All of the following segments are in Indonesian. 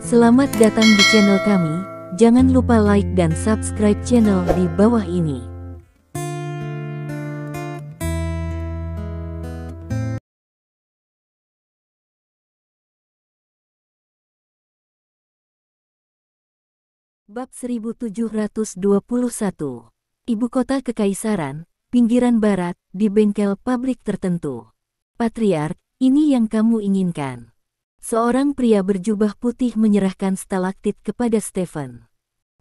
Selamat datang di channel kami, jangan lupa like dan subscribe channel di bawah ini. Bab 1721. Ibu kota kekaisaran, pinggiran barat, di bengkel pabrik tertentu. Patriark, ini yang kamu inginkan. Seorang pria berjubah putih menyerahkan stalaktit kepada Stephen.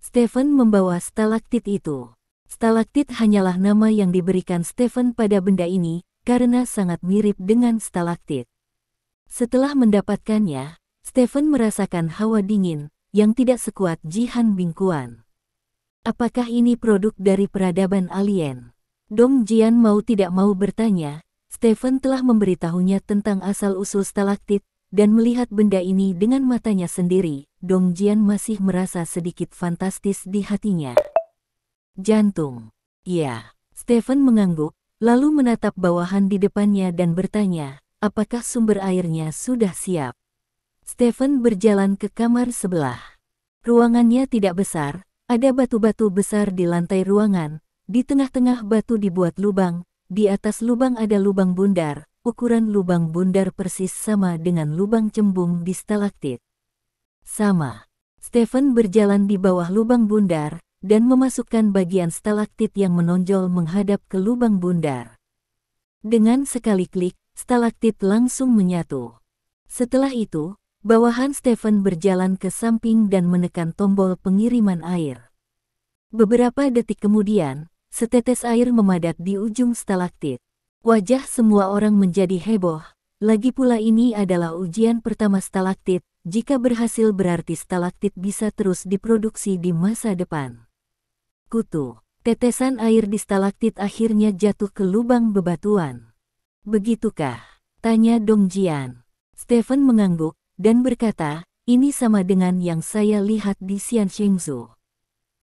Stephen membawa stalaktit itu. Stalaktit hanyalah nama yang diberikan Stephen pada benda ini, karena sangat mirip dengan stalaktit. Setelah mendapatkannya, Stephen merasakan hawa dingin, yang tidak sekuat Jihan Bingkuan. Apakah ini produk dari peradaban alien? Dong Jian mau tidak mau bertanya. Stephen telah memberitahunya tentang asal-usul stalaktit, dan melihat benda ini dengan matanya sendiri, Dong Jian masih merasa sedikit fantastis di hatinya. Jantung. Ya, Stephen mengangguk, lalu menatap bawahan di depannya dan bertanya, apakah sumber airnya sudah siap? Stephen berjalan ke kamar sebelah. Ruangannya tidak besar, ada batu-batu besar di lantai ruangan, di tengah-tengah batu dibuat lubang, di atas lubang ada lubang bundar. Ukuran lubang bundar persis sama dengan lubang cembung di stalaktit. Sama. Stephen berjalan di bawah lubang bundar, dan memasukkan bagian stalaktit yang menonjol menghadap ke lubang bundar. Dengan sekali klik, stalaktit langsung menyatu. Setelah itu, bawahan Stephen berjalan ke samping dan menekan tombol pengiriman air. Beberapa detik kemudian, setetes air memadat di ujung stalaktit. Wajah semua orang menjadi heboh, lagi pula ini adalah ujian pertama stalaktit, jika berhasil berarti stalaktit bisa terus diproduksi di masa depan. Kutu, tetesan air di stalaktit akhirnya jatuh ke lubang bebatuan. Begitukah? Tanya Dong Jian. Stephen mengangguk, dan berkata, ini sama dengan yang saya lihat di Xianshengzhou.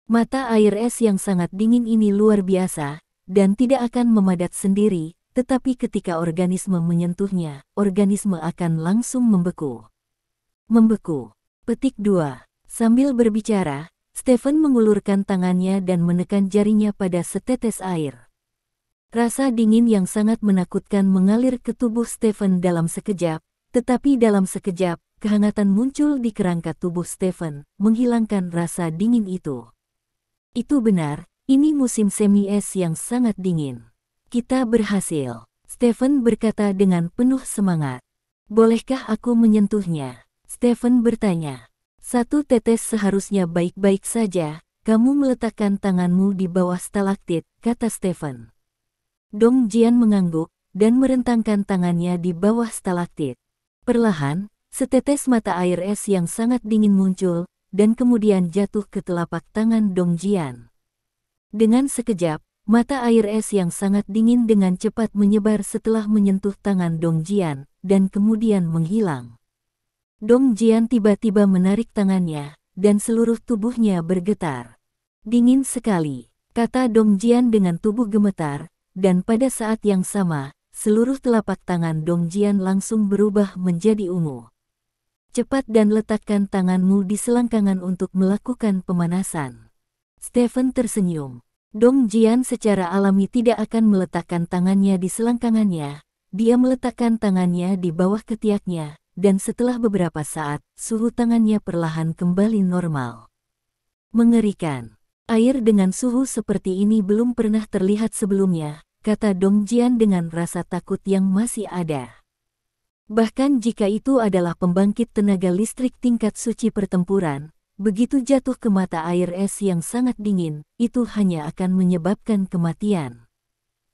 Mata air es yang sangat dingin ini luar biasa, dan tidak akan memadat sendiri, tetapi ketika organisme menyentuhnya, organisme akan langsung membeku. Membeku. Petik 2. Sambil berbicara, Stephen mengulurkan tangannya dan menekan jarinya pada setetes air. Rasa dingin yang sangat menakutkan mengalir ke tubuh Stephen dalam sekejap, tetapi dalam sekejap, kehangatan muncul di kerangka tubuh Stephen, menghilangkan rasa dingin itu. Itu benar. Ini musim semi-es yang sangat dingin. Kita berhasil. Stephen berkata dengan penuh semangat. Bolehkah aku menyentuhnya? Stephen bertanya. Satu tetes seharusnya baik-baik saja. Kamu meletakkan tanganmu di bawah stalaktit, kata Stephen. Dong Jian mengangguk, dan merentangkan tangannya di bawah stalaktit. Perlahan, setetes mata air es yang sangat dingin muncul, dan kemudian jatuh ke telapak tangan Dong Jian. Dengan sekejap, mata air es yang sangat dingin dengan cepat menyebar setelah menyentuh tangan Dong Jian, dan kemudian menghilang. Dong Jian tiba-tiba menarik tangannya, dan seluruh tubuhnya bergetar. Dingin sekali, kata Dong Jian dengan tubuh gemetar, dan pada saat yang sama, seluruh telapak tangan Dong Jian langsung berubah menjadi ungu. Cepat dan letakkan tanganmu di selangkangan untuk melakukan pemanasan. Stephen tersenyum. Dong Jian secara alami tidak akan meletakkan tangannya di selangkangannya. Dia meletakkan tangannya di bawah ketiaknya, dan setelah beberapa saat, suhu tangannya perlahan kembali normal. Mengerikan. Air dengan suhu seperti ini belum pernah terlihat sebelumnya, kata Dong Jian dengan rasa takut yang masih ada. Bahkan jika itu adalah pembangkit tenaga listrik tingkat suci pertempuran, begitu jatuh ke mata air es yang sangat dingin, itu hanya akan menyebabkan kematian.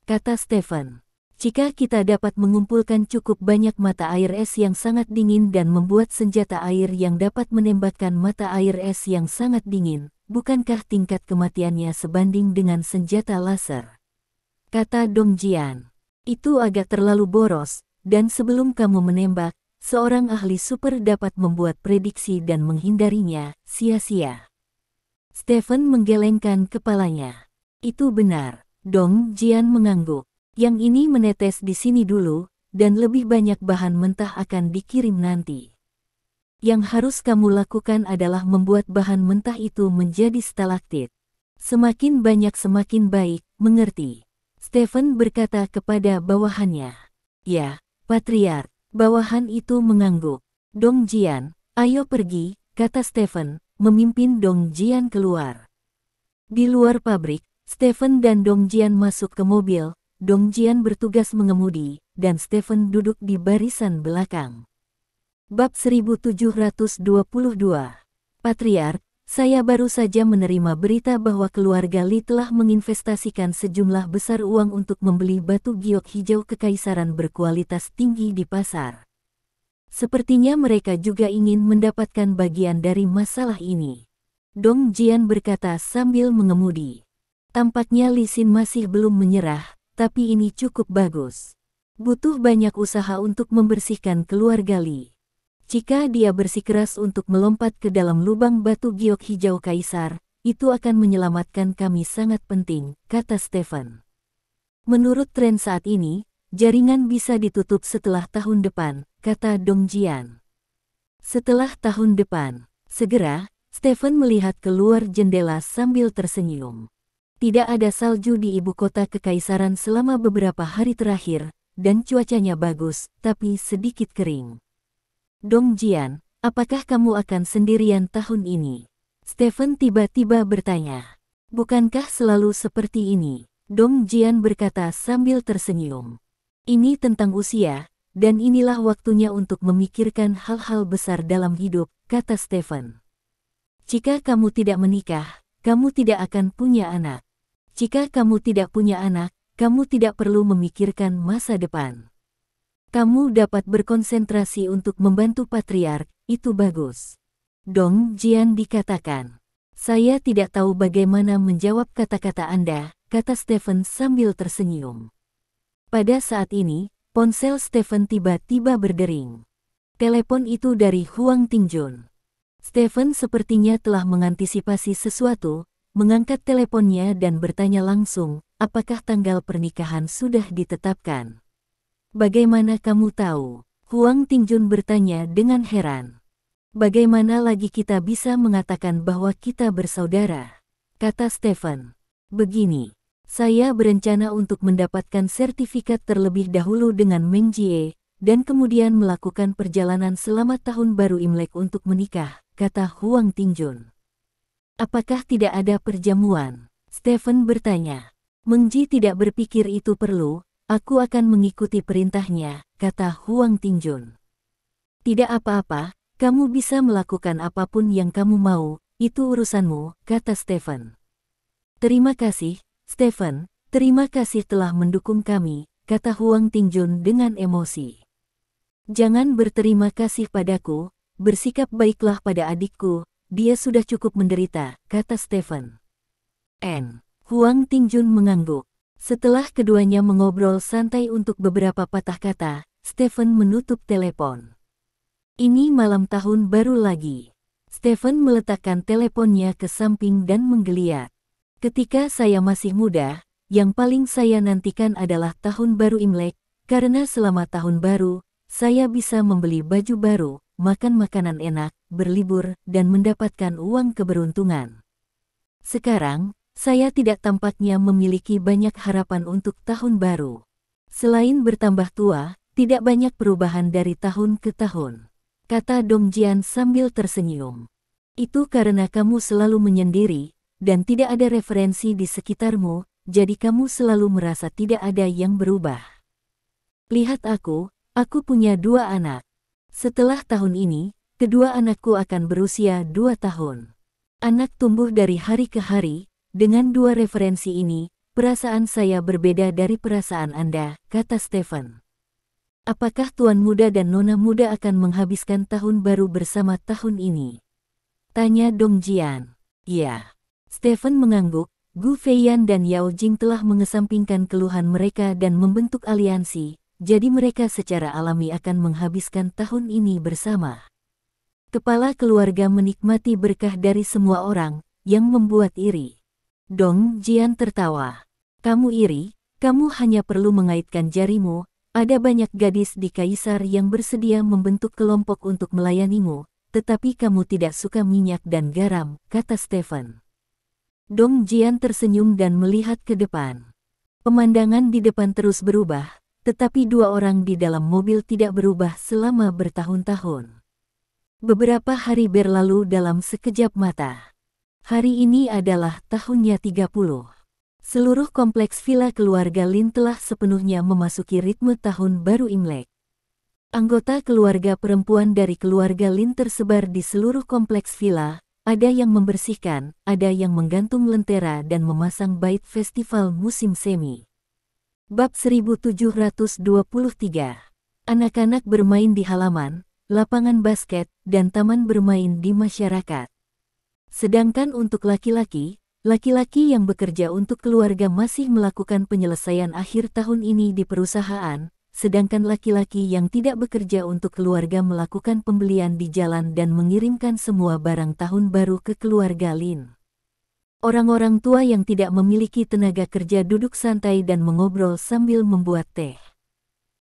Kata Stephen, jika kita dapat mengumpulkan cukup banyak mata air es yang sangat dingin dan membuat senjata air yang dapat menembakkan mata air es yang sangat dingin, bukankah tingkat kematiannya sebanding dengan senjata laser? Kata Dong Jian, itu agak terlalu boros, dan sebelum kamu menembak, seorang ahli super dapat membuat prediksi dan menghindarinya, sia-sia. Stephen menggelengkan kepalanya. Itu benar. Dong Jian mengangguk. Yang ini menetes di sini dulu, dan lebih banyak bahan mentah akan dikirim nanti. Yang harus kamu lakukan adalah membuat bahan mentah itu menjadi stalaktit. Semakin banyak semakin baik, mengerti? Stephen berkata kepada bawahannya. Ya, Patriark. Bawahan itu mengangguk. Dong Jian, ayo pergi, kata Stephen, memimpin Dong Jian keluar. Di luar pabrik, Stephen dan Dong Jian masuk ke mobil. Dong Jian bertugas mengemudi, dan Stephen duduk di barisan belakang. Bab 1722. Patriark, saya baru saja menerima berita bahwa keluarga Li telah menginvestasikan sejumlah besar uang untuk membeli batu giok hijau kekaisaran berkualitas tinggi di pasar. Sepertinya mereka juga ingin mendapatkan bagian dari masalah ini. Dong Jian berkata sambil mengemudi. Tampaknya Li Xin masih belum menyerah, tapi ini cukup bagus. Butuh banyak usaha untuk membersihkan keluarga Li. Jika dia bersikeras untuk melompat ke dalam lubang batu giok hijau kaisar, itu akan menyelamatkan kami sangat penting, kata Stephen. Menurut tren saat ini, jaringan bisa ditutup setelah tahun depan, kata Dong Jian. Setelah tahun depan, segera, Stephen melihat keluar jendela sambil tersenyum. Tidak ada salju di ibu kota kekaisaran selama beberapa hari terakhir, dan cuacanya bagus, tapi sedikit kering. Dong Jian, apakah kamu akan sendirian tahun ini? Stephen tiba-tiba bertanya. Bukankah selalu seperti ini? Dong Jian berkata sambil tersenyum. Ini tentang usia, dan inilah waktunya untuk memikirkan hal-hal besar dalam hidup, kata Stephen. Jika kamu tidak menikah, kamu tidak akan punya anak. Jika kamu tidak punya anak, kamu tidak perlu memikirkan masa depan. Kamu dapat berkonsentrasi untuk membantu Patriark, itu bagus. Dong Jian dikatakan. Saya tidak tahu bagaimana menjawab kata-kata Anda, kata Stephen sambil tersenyum. Pada saat ini, ponsel Stephen tiba-tiba berdering. Telepon itu dari Huang Tingjun. Stephen sepertinya telah mengantisipasi sesuatu, mengangkat teleponnya dan bertanya langsung, apakah tanggal pernikahan sudah ditetapkan? Bagaimana kamu tahu? Huang Tingjun bertanya dengan heran. Bagaimana lagi kita bisa mengatakan bahwa kita bersaudara? Kata Stephen. Begini, saya berencana untuk mendapatkan sertifikat terlebih dahulu dengan Meng Jie, dan kemudian melakukan perjalanan selama tahun baru Imlek untuk menikah, kata Huang Tingjun. Apakah tidak ada perjamuan? Stephen bertanya. Meng Jie tidak berpikir itu perlu. Aku akan mengikuti perintahnya, kata Huang Tingjun. Tidak apa-apa, kamu bisa melakukan apapun yang kamu mau, itu urusanmu, kata Stephen. Terima kasih, Stephen, terima kasih telah mendukung kami, kata Huang Tingjun dengan emosi. Jangan berterima kasih padaku, bersikap baiklah pada adikku, dia sudah cukup menderita, kata Stephen. Huang Tingjun mengangguk. Setelah keduanya mengobrol santai untuk beberapa patah kata, Stephen menutup telepon. Ini malam tahun baru lagi. Stephen meletakkan teleponnya ke samping dan menggeliat. Ketika saya masih muda, yang paling saya nantikan adalah tahun baru Imlek, karena selama tahun baru, saya bisa membeli baju baru, makan makanan enak, berlibur, dan mendapatkan uang keberuntungan. Sekarang, saya tidak tampaknya memiliki banyak harapan untuk tahun baru. Selain bertambah tua, tidak banyak perubahan dari tahun ke tahun, kata Dong Jian sambil tersenyum. Itu karena kamu selalu menyendiri, dan tidak ada referensi di sekitarmu, jadi kamu selalu merasa tidak ada yang berubah. Lihat aku punya 2 anak. Setelah tahun ini, kedua anakku akan berusia 2 tahun. Anak tumbuh dari hari ke hari. Dengan 2 referensi ini, perasaan saya berbeda dari perasaan Anda, kata Stephen. Apakah Tuan Muda dan Nona Muda akan menghabiskan tahun baru bersama tahun ini? Tanya Dong Jian. Ya. Stephen mengangguk. Gu Feiyan dan Yao Jing telah mengesampingkan keluhan mereka dan membentuk aliansi, jadi mereka secara alami akan menghabiskan tahun ini bersama. Kepala keluarga menikmati berkah dari semua orang, yang membuat iri. Dong Jian tertawa. Kamu iri, kamu hanya perlu mengaitkan jarimu, ada banyak gadis di Kaisar yang bersedia membentuk kelompok untuk melayanimu, tetapi kamu tidak suka minyak dan garam, kata Stephen. Dong Jian tersenyum dan melihat ke depan. Pemandangan di depan terus berubah, tetapi dua orang di dalam mobil tidak berubah selama bertahun-tahun. Beberapa hari berlalu dalam sekejap mata. Hari ini adalah tahunnya 30. Seluruh kompleks villa keluarga Lin telah sepenuhnya memasuki ritme tahun baru Imlek. Anggota keluarga perempuan dari keluarga Lin tersebar di seluruh kompleks villa. Ada yang membersihkan, ada yang menggantung lentera dan memasang bait festival musim semi. Bab 1723. Anak-anak bermain di halaman, lapangan basket, dan taman bermain di masyarakat. Sedangkan untuk laki-laki yang bekerja untuk keluarga masih melakukan penyelesaian akhir tahun ini di perusahaan, sedangkan laki-laki yang tidak bekerja untuk keluarga melakukan pembelian di jalan dan mengirimkan semua barang tahun baru ke keluarga Lin. Orang-orang tua yang tidak memiliki tenaga kerja duduk santai dan mengobrol sambil membuat teh.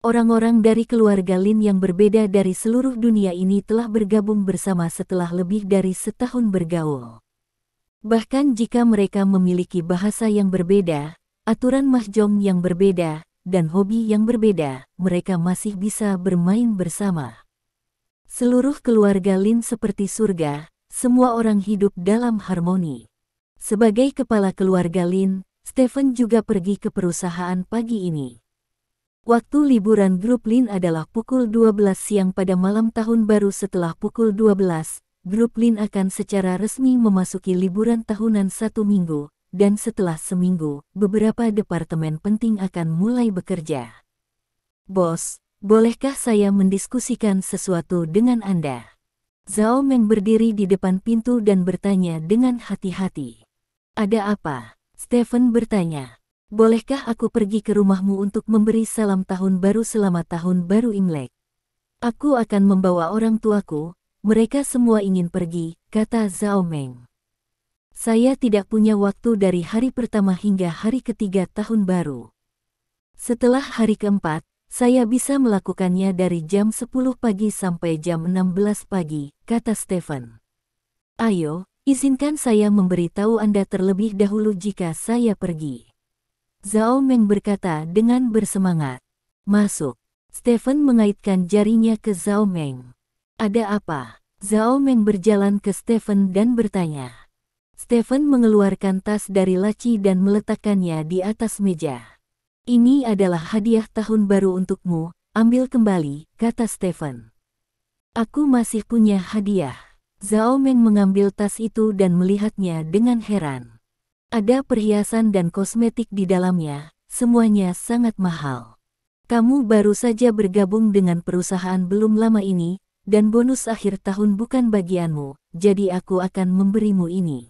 Orang-orang dari keluarga Lin yang berbeda dari seluruh dunia ini telah bergabung bersama setelah lebih dari setahun bergaul. Bahkan jika mereka memiliki bahasa yang berbeda, aturan mahjong yang berbeda, dan hobi yang berbeda, mereka masih bisa bermain bersama. Seluruh keluarga Lin seperti surga, semua orang hidup dalam harmoni. Sebagai kepala keluarga Lin, Stephen juga pergi ke perusahaan pagi ini. Waktu liburan grup Lin adalah pukul 12 siang pada malam tahun baru. Setelah pukul 12, grup Lin akan secara resmi memasuki liburan tahunan 1 minggu. Dan setelah seminggu, beberapa departemen penting akan mulai bekerja. Bos, bolehkah saya mendiskusikan sesuatu dengan Anda? Zhao Meng berdiri di depan pintu dan bertanya dengan hati-hati. Ada apa? Stephen bertanya. Bolehkah aku pergi ke rumahmu untuk memberi salam tahun baru selamat tahun baru Imlek? Aku akan membawa orang tuaku, mereka semua ingin pergi, kata Zhao Meng. Saya tidak punya waktu dari hari pertama hingga hari ketiga tahun baru. Setelah hari keempat, saya bisa melakukannya dari jam 10 pagi sampai jam 16 pagi, kata Stephen. Ayo, izinkan saya memberitahu Anda terlebih dahulu jika saya pergi. Zhao Meng berkata dengan bersemangat. Masuk. Stephen mengaitkan jarinya ke Zhao Meng. Ada apa? Zhao Meng berjalan ke Stephen dan bertanya. Stephen mengeluarkan tas dari laci dan meletakkannya di atas meja. Ini adalah hadiah tahun baru untukmu, ambil kembali, kata Stephen. Aku masih punya hadiah. Zhao Meng mengambil tas itu dan melihatnya dengan heran. Ada perhiasan dan kosmetik di dalamnya, semuanya sangat mahal. Kamu baru saja bergabung dengan perusahaan belum lama ini, dan bonus akhir tahun bukan bagianmu, jadi aku akan memberimu ini.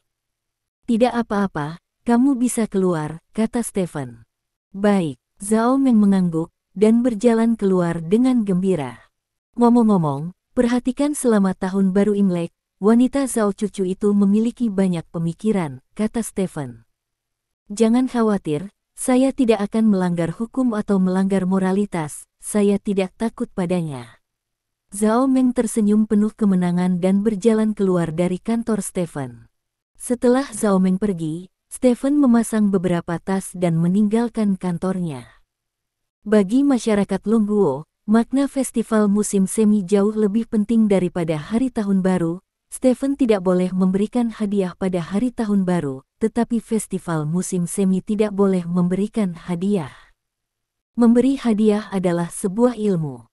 Tidak apa-apa, kamu bisa keluar, kata Stephen. Baik, Zhao Meng mengangguk, dan berjalan keluar dengan gembira. Ngomong-ngomong, perhatikan selamat tahun baru Imlek, wanita Zhao cucu itu memiliki banyak pemikiran, kata Stephen. Jangan khawatir, saya tidak akan melanggar hukum atau melanggar moralitas, saya tidak takut padanya. Zhao Meng tersenyum penuh kemenangan dan berjalan keluar dari kantor Stephen. Setelah Zhao Meng pergi, Stephen memasang beberapa tas dan meninggalkan kantornya. Bagi masyarakat Longguo, makna festival musim semi jauh lebih penting daripada hari tahun baru. Stephen tidak boleh memberikan hadiah pada hari tahun baru, tetapi festival musim semi tidak boleh memberikan hadiah. Memberi hadiah adalah sebuah ilmu.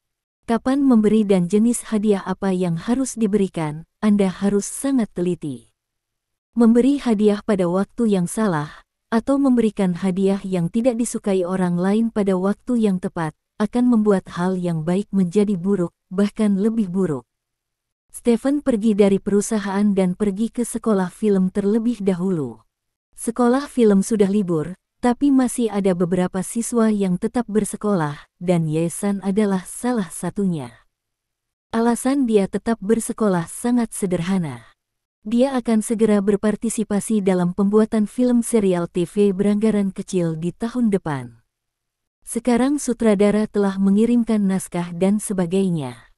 Kapan memberi dan jenis hadiah apa yang harus diberikan, Anda harus sangat teliti. Memberi hadiah pada waktu yang salah, atau memberikan hadiah yang tidak disukai orang lain pada waktu yang tepat, akan membuat hal yang baik menjadi buruk, bahkan lebih buruk. Stephen pergi dari perusahaan dan pergi ke sekolah film terlebih dahulu. Sekolah film sudah libur, tapi masih ada beberapa siswa yang tetap bersekolah, dan Yesan adalah salah satunya. Alasan dia tetap bersekolah sangat sederhana. Dia akan segera berpartisipasi dalam pembuatan film serial TV beranggaran kecil di tahun depan. Sekarang sutradara telah mengirimkan naskah dan sebagainya.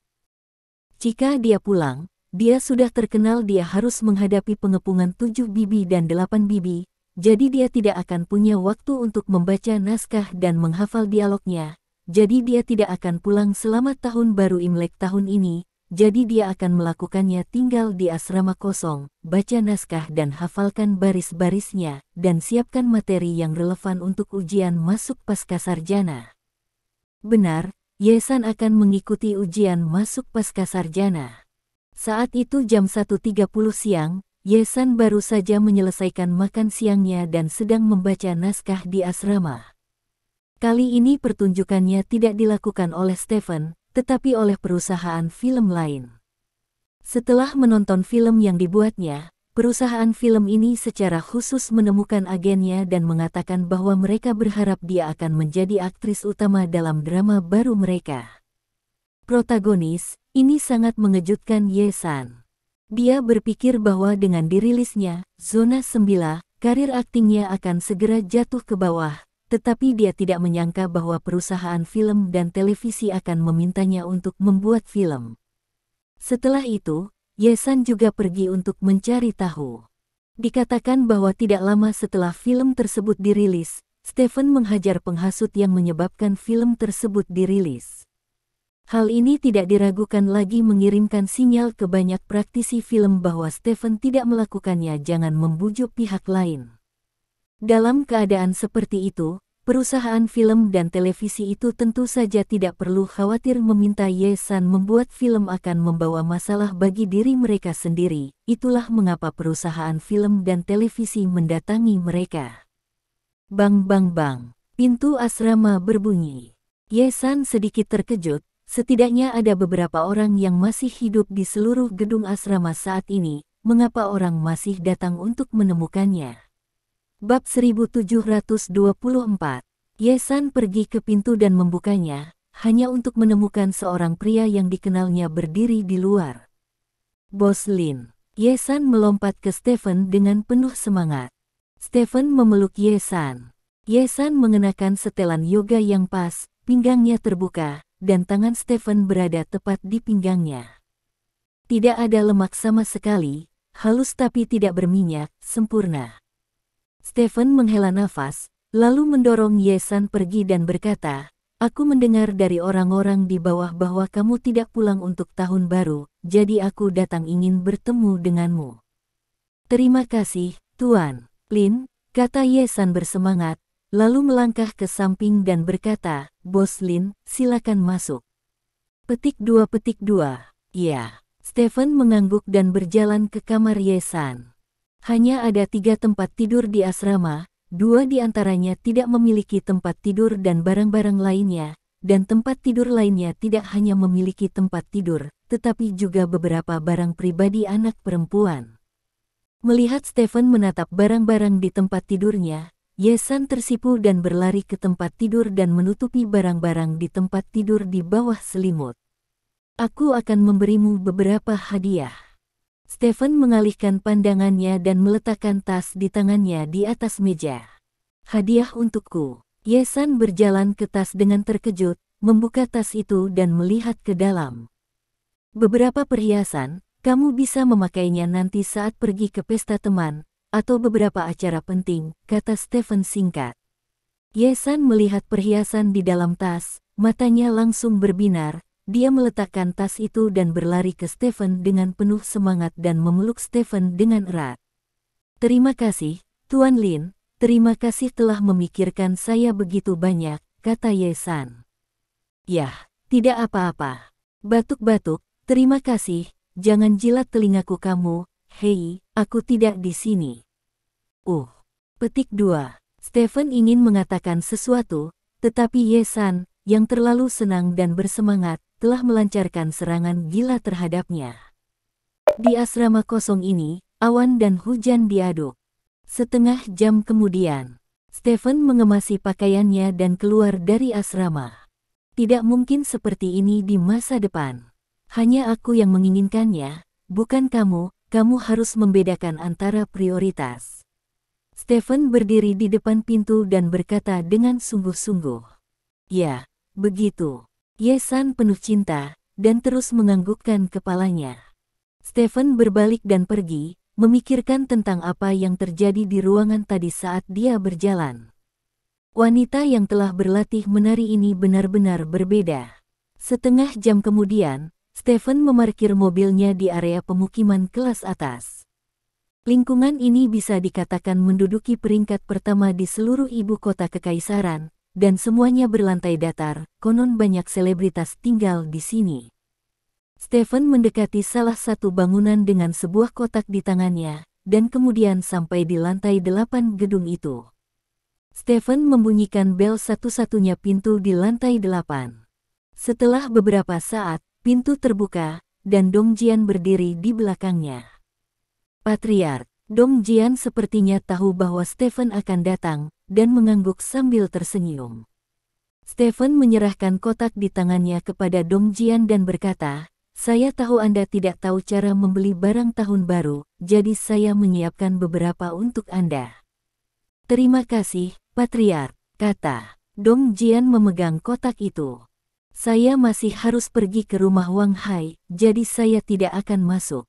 Jika dia pulang, dia sudah terkenal dia harus menghadapi pengepungan 7 bibi dan 8 bibi, jadi dia tidak akan punya waktu untuk membaca naskah dan menghafal dialognya, jadi dia tidak akan pulang selama tahun baru Imlek tahun ini, jadi dia akan melakukannya tinggal di asrama kosong, baca naskah dan hafalkan baris-barisnya, dan siapkan materi yang relevan untuk ujian masuk pascasarjana. Benar, Ye-san akan mengikuti ujian masuk pascasarjana. Saat itu jam 1.30 siang, Ye-san baru saja menyelesaikan makan siangnya dan sedang membaca naskah di asrama. Kali ini pertunjukannya tidak dilakukan oleh Stephen, tetapi oleh perusahaan film lain. Setelah menonton film yang dibuatnya, perusahaan film ini secara khusus menemukan agennya dan mengatakan bahwa mereka berharap dia akan menjadi aktris utama dalam drama baru mereka. Protagonis, ini sangat mengejutkan Ye-san. Dia berpikir bahwa dengan dirilisnya, Zona 9, karir aktingnya akan segera jatuh ke bawah, tetapi dia tidak menyangka bahwa perusahaan film dan televisi akan memintanya untuk membuat film. Setelah itu, Ye-san juga pergi untuk mencari tahu. Dikatakan bahwa tidak lama setelah film tersebut dirilis, Stephen menghajar penghasut yang menyebabkan film tersebut dirilis. Hal ini tidak diragukan lagi mengirimkan sinyal ke banyak praktisi film bahwa Stephen tidak melakukannya jangan membujuk pihak lain. Dalam keadaan seperti itu, perusahaan film dan televisi itu tentu saja tidak perlu khawatir meminta Ye-san membuat film akan membawa masalah bagi diri mereka sendiri. Itulah mengapa perusahaan film dan televisi mendatangi mereka. Bang bang bang, pintu asrama berbunyi. Ye-san sedikit terkejut, setidaknya ada beberapa orang yang masih hidup di seluruh gedung asrama saat ini, mengapa orang masih datang untuk menemukannya? Bab 1724. Ye-san pergi ke pintu dan membukanya, hanya untuk menemukan seorang pria yang dikenalnya berdiri di luar. Bos Lin. Ye-san melompat ke Stephen dengan penuh semangat. Stephen memeluk Ye-san. Ye-san mengenakan setelan yoga yang pas, pinggangnya terbuka, dan tangan Stephen berada tepat di pinggangnya. Tidak ada lemak sama sekali, halus tapi tidak berminyak, sempurna. Stephen menghela nafas, lalu mendorong Ye-san pergi dan berkata, "Aku mendengar dari orang-orang di bawah bahwa kamu tidak pulang untuk tahun baru, jadi aku datang ingin bertemu denganmu." "Terima kasih, Tuan Lin," kata Ye-san bersemangat, lalu melangkah ke samping dan berkata, "Bos Lin, silakan masuk." Petik 2. Ya. Stephen mengangguk dan berjalan ke kamar Ye-san. Hanya ada 3 tempat tidur di asrama, 2 di antaranya tidak memiliki tempat tidur dan barang-barang lainnya, dan tempat tidur lainnya tidak hanya memiliki tempat tidur, tetapi juga beberapa barang pribadi anak perempuan. Melihat Stephen menatap barang-barang di tempat tidurnya, Ye-san tersipu dan berlari ke tempat tidur dan menutupi barang-barang di tempat tidur di bawah selimut. "Aku akan memberimu beberapa hadiah." Stephen mengalihkan pandangannya dan meletakkan tas di tangannya di atas meja. "Hadiah untukku." Ye-san berjalan ke tas dengan terkejut, membuka tas itu dan melihat ke dalam. "Beberapa perhiasan, kamu bisa memakainya nanti saat pergi ke pesta teman, atau beberapa acara penting," kata Stephen singkat. Ye-san melihat perhiasan di dalam tas, matanya langsung berbinar. Dia meletakkan tas itu dan berlari ke Stephen dengan penuh semangat dan memeluk Stephen dengan erat. "Terima kasih, Tuan Lin, terima kasih telah memikirkan saya begitu banyak," kata Ye-san. "Yah, tidak apa-apa." Batuk-batuk, "Terima kasih, jangan jilat telingaku kamu, hei, aku tidak di sini." Petik 2. Stephen ingin mengatakan sesuatu, tetapi Ye-san, yang terlalu senang dan bersemangat, telah melancarkan serangan gila terhadapnya. Di asrama kosong ini, awan dan hujan diaduk. Setengah jam kemudian, Stephen mengemasi pakaiannya dan keluar dari asrama. "Tidak mungkin seperti ini di masa depan. Hanya aku yang menginginkannya, bukan kamu, kamu harus membedakan antara prioritas." Stephen berdiri di depan pintu dan berkata dengan sungguh-sungguh, "Ya, begitu." Ye-san penuh cinta, dan terus menganggukkan kepalanya. Stephen berbalik dan pergi, memikirkan tentang apa yang terjadi di ruangan tadi saat dia berjalan. Wanita yang telah berlatih menari ini benar-benar berbeda. Setengah jam kemudian, Stephen memarkir mobilnya di area pemukiman kelas atas. Lingkungan ini bisa dikatakan menduduki peringkat pertama di seluruh ibu kota kekaisaran, dan semuanya berlantai datar, konon banyak selebritas tinggal di sini. Stephen mendekati salah satu bangunan dengan sebuah kotak di tangannya, dan kemudian sampai di lantai 8 gedung itu. Stephen membunyikan bel satu-satunya pintu di lantai 8. Setelah beberapa saat, pintu terbuka, dan Dong Jian berdiri di belakangnya. Patriark, Dong Jian sepertinya tahu bahwa Stephen akan datang, dan mengangguk sambil tersenyum. Stephen menyerahkan kotak di tangannya kepada Dong Jian dan berkata, "Saya tahu Anda tidak tahu cara membeli barang tahun baru, jadi saya menyiapkan beberapa untuk Anda." "Terima kasih, Patriark," kata Dong Jian memegang kotak itu. "Saya masih harus pergi ke rumah Wang Hai, jadi saya tidak akan masuk.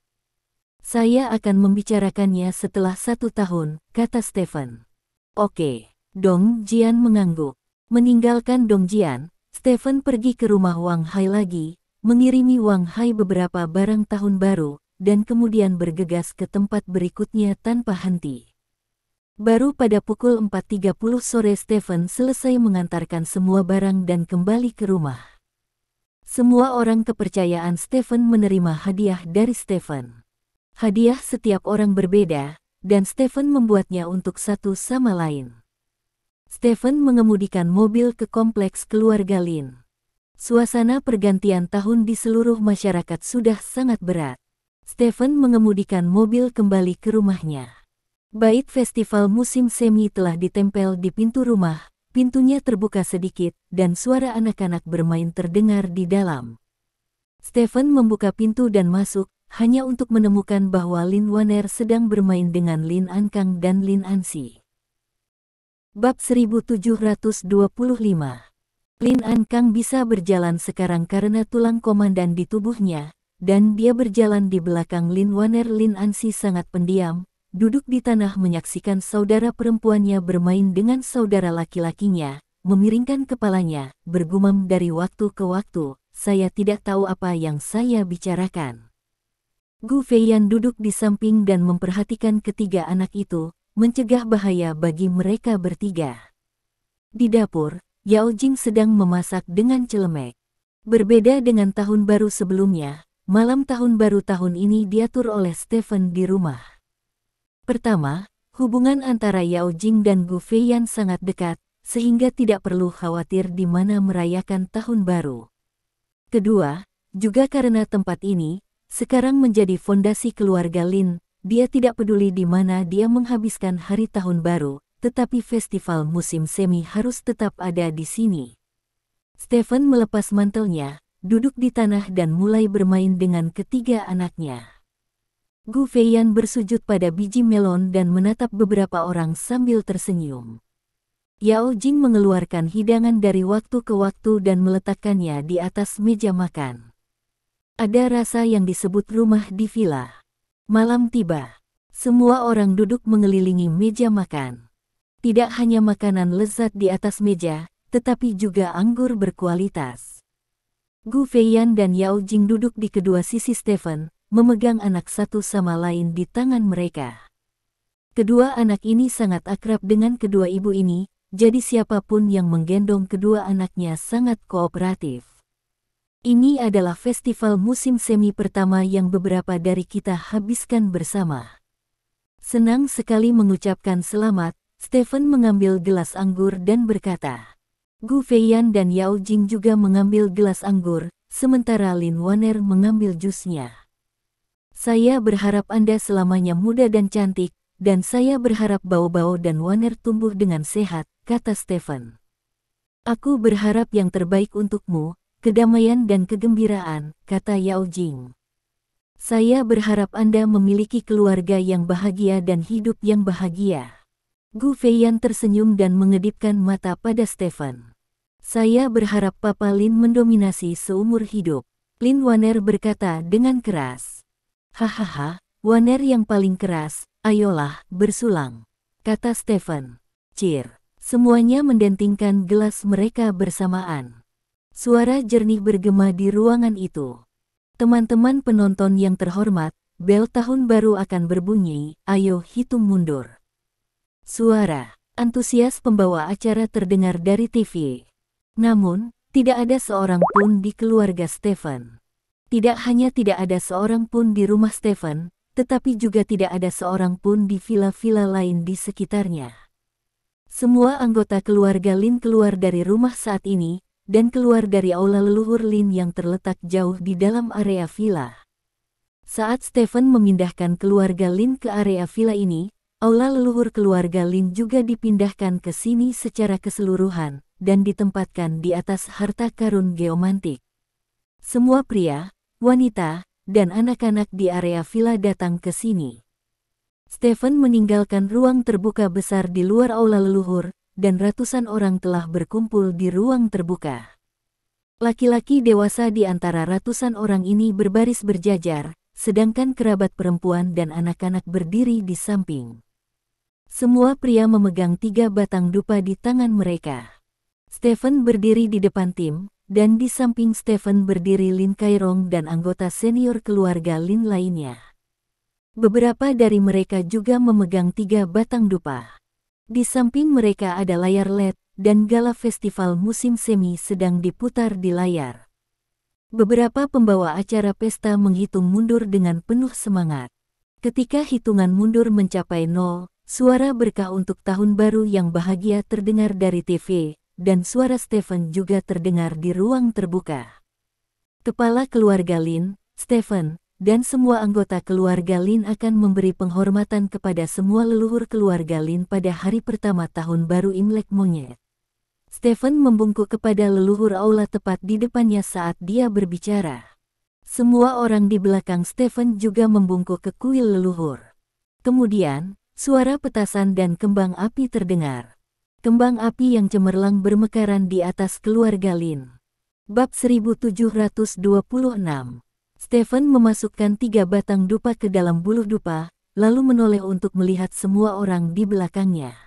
Saya akan membicarakannya setelah 1 tahun," kata Stephen. "Oke." Dong Jian mengangguk. Meninggalkan Dong Jian, Stephen pergi ke rumah Wang Hai lagi, mengirimi Wang Hai beberapa barang tahun baru, dan kemudian bergegas ke tempat berikutnya tanpa henti. Baru pada pukul 4.30 sore Stephen selesai mengantarkan semua barang dan kembali ke rumah. Semua orang kepercayaan Stephen menerima hadiah dari Stephen. Hadiah setiap orang berbeda, dan Stephen membuatnya untuk satu sama lain. Stephen mengemudikan mobil ke kompleks keluarga Lin. Suasana pergantian tahun di seluruh masyarakat sudah sangat berat. Stephen mengemudikan mobil kembali ke rumahnya. Bait festival musim semi telah ditempel di pintu rumah, pintunya terbuka sedikit, dan suara anak-anak bermain terdengar di dalam. Stephen membuka pintu dan masuk, hanya untuk menemukan bahwa Lin Waner sedang bermain dengan Lin Ankang dan Lin Ansi. Bab 1725. Lin Ankang bisa berjalan sekarang karena tulang komandan di tubuhnya, dan dia berjalan di belakang Lin Waner. Lin Ansi sangat pendiam, duduk di tanah menyaksikan saudara perempuannya bermain dengan saudara laki-lakinya, memiringkan kepalanya, bergumam dari waktu ke waktu, "Saya tidak tahu apa yang saya bicarakan." Gu Feiyan duduk di samping dan memperhatikan ketiga anak itu, mencegah bahaya bagi mereka bertiga. Di dapur, Yao Jing sedang memasak dengan celemek. Berbeda dengan tahun baru sebelumnya, malam tahun baru tahun ini diatur oleh Stephen di rumah. Pertama, hubungan antara Yao Jing dan Gu Feiyan sangat dekat, sehingga tidak perlu khawatir di mana merayakan tahun baru. Kedua, juga karena tempat ini sekarang menjadi fondasi keluarga Lin, dia tidak peduli di mana dia menghabiskan hari tahun baru, tetapi festival musim semi harus tetap ada di sini. Stephen melepas mantelnya, duduk di tanah dan mulai bermain dengan ketiga anaknya. Gu Feiyan bersujud pada biji melon dan menatap beberapa orang sambil tersenyum. Yao Jing mengeluarkan hidangan dari waktu ke waktu dan meletakkannya di atas meja makan. Ada rasa yang disebut rumah di villa. Malam tiba. Semua orang duduk mengelilingi meja makan. Tidak hanya makanan lezat di atas meja, tetapi juga anggur berkualitas. Gu Feiyan dan Yao Jing duduk di kedua sisi Stephen, memegang anak satu sama lain di tangan mereka. Kedua anak ini sangat akrab dengan kedua ibu ini, jadi siapapun yang menggendong kedua anaknya sangat kooperatif. Ini adalah festival musim semi pertama yang beberapa dari kita habiskan bersama. Senang sekali mengucapkan selamat. Stephen mengambil gelas anggur dan berkata. Gu Feiyan dan Yao Jing juga mengambil gelas anggur, sementara Lin Waner mengambil jusnya. "Saya berharap Anda selamanya muda dan cantik, dan saya berharap Bao-Bao dan Waner tumbuh dengan sehat," kata Stephen. "Aku berharap yang terbaik untukmu, kedamaian dan kegembiraan," kata Yao Jing. "Saya berharap Anda memiliki keluarga yang bahagia dan hidup yang bahagia." Gu Feiyan tersenyum dan mengedipkan mata pada Stephen. "Saya berharap Papa Lin mendominasi seumur hidup," Lin Waner berkata dengan keras. Hahaha, Warner yang paling keras, ayolah, bersulang, kata Stephen. Cheer. Semuanya mendentingkan gelas mereka bersamaan. Suara jernih bergema di ruangan itu. Teman-teman penonton yang terhormat, bel tahun baru akan berbunyi, ayo hitung mundur. Suara antusias pembawa acara terdengar dari TV. Namun, tidak ada seorang pun di keluarga Stephen. Tidak hanya tidak ada seorang pun di rumah Stephen, tetapi juga tidak ada seorang pun di villa-villa lain di sekitarnya. Semua anggota keluarga Lin keluar dari rumah saat ini, dan keluar dari aula leluhur Lin yang terletak jauh di dalam area villa. Saat Stephen memindahkan keluarga Lin ke area villa ini, aula leluhur keluarga Lin juga dipindahkan ke sini secara keseluruhan, dan ditempatkan di atas harta karun geomantik. Semua pria, wanita, dan anak-anak di area villa datang ke sini. Stephen meninggalkan ruang terbuka besar di luar aula leluhur, dan ratusan orang telah berkumpul di ruang terbuka. Laki-laki dewasa di antara ratusan orang ini berbaris berjajar, sedangkan kerabat perempuan dan anak-anak berdiri di samping. Semua pria memegang 3 batang dupa di tangan mereka. Stephen berdiri di depan tim, dan di samping Stephen berdiri Lin Kairong dan anggota senior keluarga Lin lainnya. Beberapa dari mereka juga memegang 3 batang dupa. Di samping mereka ada layar LED, dan gala festival musim semi sedang diputar di layar. Beberapa pembawa acara pesta menghitung mundur dengan penuh semangat. Ketika hitungan mundur mencapai 0, suara berkah untuk tahun baru yang bahagia terdengar dari TV, dan suara Stephen juga terdengar di ruang terbuka. Kepala keluarga Lin, Stephen, dan semua anggota keluarga Lin akan memberi penghormatan kepada semua leluhur keluarga Lin pada hari pertama tahun baru Imlek Monyet. Stephen membungkuk kepada leluhur aula tepat di depannya saat dia berbicara. Semua orang di belakang Stephen juga membungkuk ke kuil leluhur. Kemudian, suara petasan dan kembang api terdengar. Kembang api yang cemerlang bermekaran di atas keluarga Lin. Bab 1726. Stephen memasukkan 3 batang dupa ke dalam buluh dupa, lalu menoleh untuk melihat semua orang di belakangnya.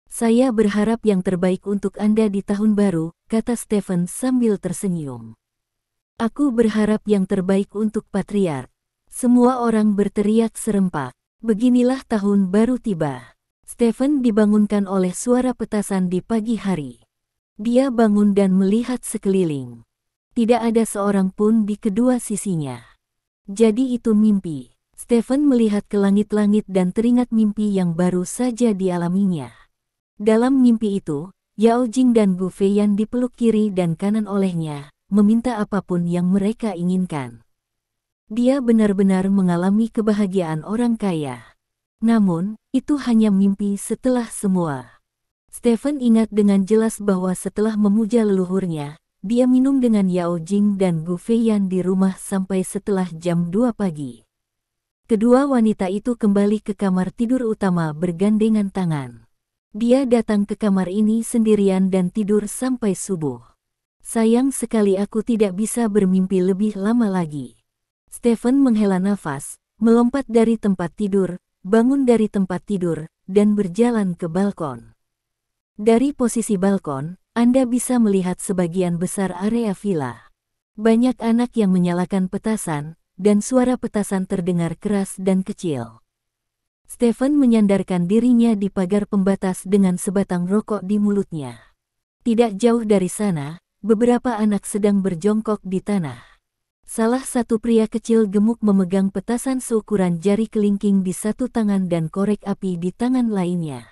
Saya berharap yang terbaik untuk Anda di tahun baru, kata Stephen sambil tersenyum. Aku berharap yang terbaik untuk Patriark. Semua orang berteriak serempak. Beginilah tahun baru tiba. Stephen dibangunkan oleh suara petasan di pagi hari. Dia bangun dan melihat sekeliling. Tidak ada seorang pun di kedua sisinya. Jadi itu mimpi. Stephen melihat ke langit-langit dan teringat mimpi yang baru saja dialaminya. Dalam mimpi itu, Yao Jing dan Gu Feiyan dipeluk kiri dan kanan olehnya, meminta apapun yang mereka inginkan. Dia benar-benar mengalami kebahagiaan orang kaya. Namun, itu hanya mimpi setelah semua. Stephen ingat dengan jelas bahwa setelah memuja leluhurnya, dia minum dengan Yao Jing dan Gu Feiyan di rumah sampai setelah jam 2 pagi. Kedua wanita itu kembali ke kamar tidur utama bergandengan tangan. Dia datang ke kamar ini sendirian dan tidur sampai subuh. Sayang sekali aku tidak bisa bermimpi lebih lama lagi. Stephen menghela nafas, melompat dari tempat tidur, bangun dari tempat tidur, dan berjalan ke balkon. Dari posisi balkon, Anda bisa melihat sebagian besar area villa. Banyak anak yang menyalakan petasan, dan suara petasan terdengar keras dan kecil. Stephen menyandarkan dirinya di pagar pembatas dengan sebatang rokok di mulutnya. Tidak jauh dari sana, beberapa anak sedang berjongkok di tanah. Salah satu pria kecil gemuk memegang petasan seukuran jari kelingking di satu tangan dan korek api di tangan lainnya.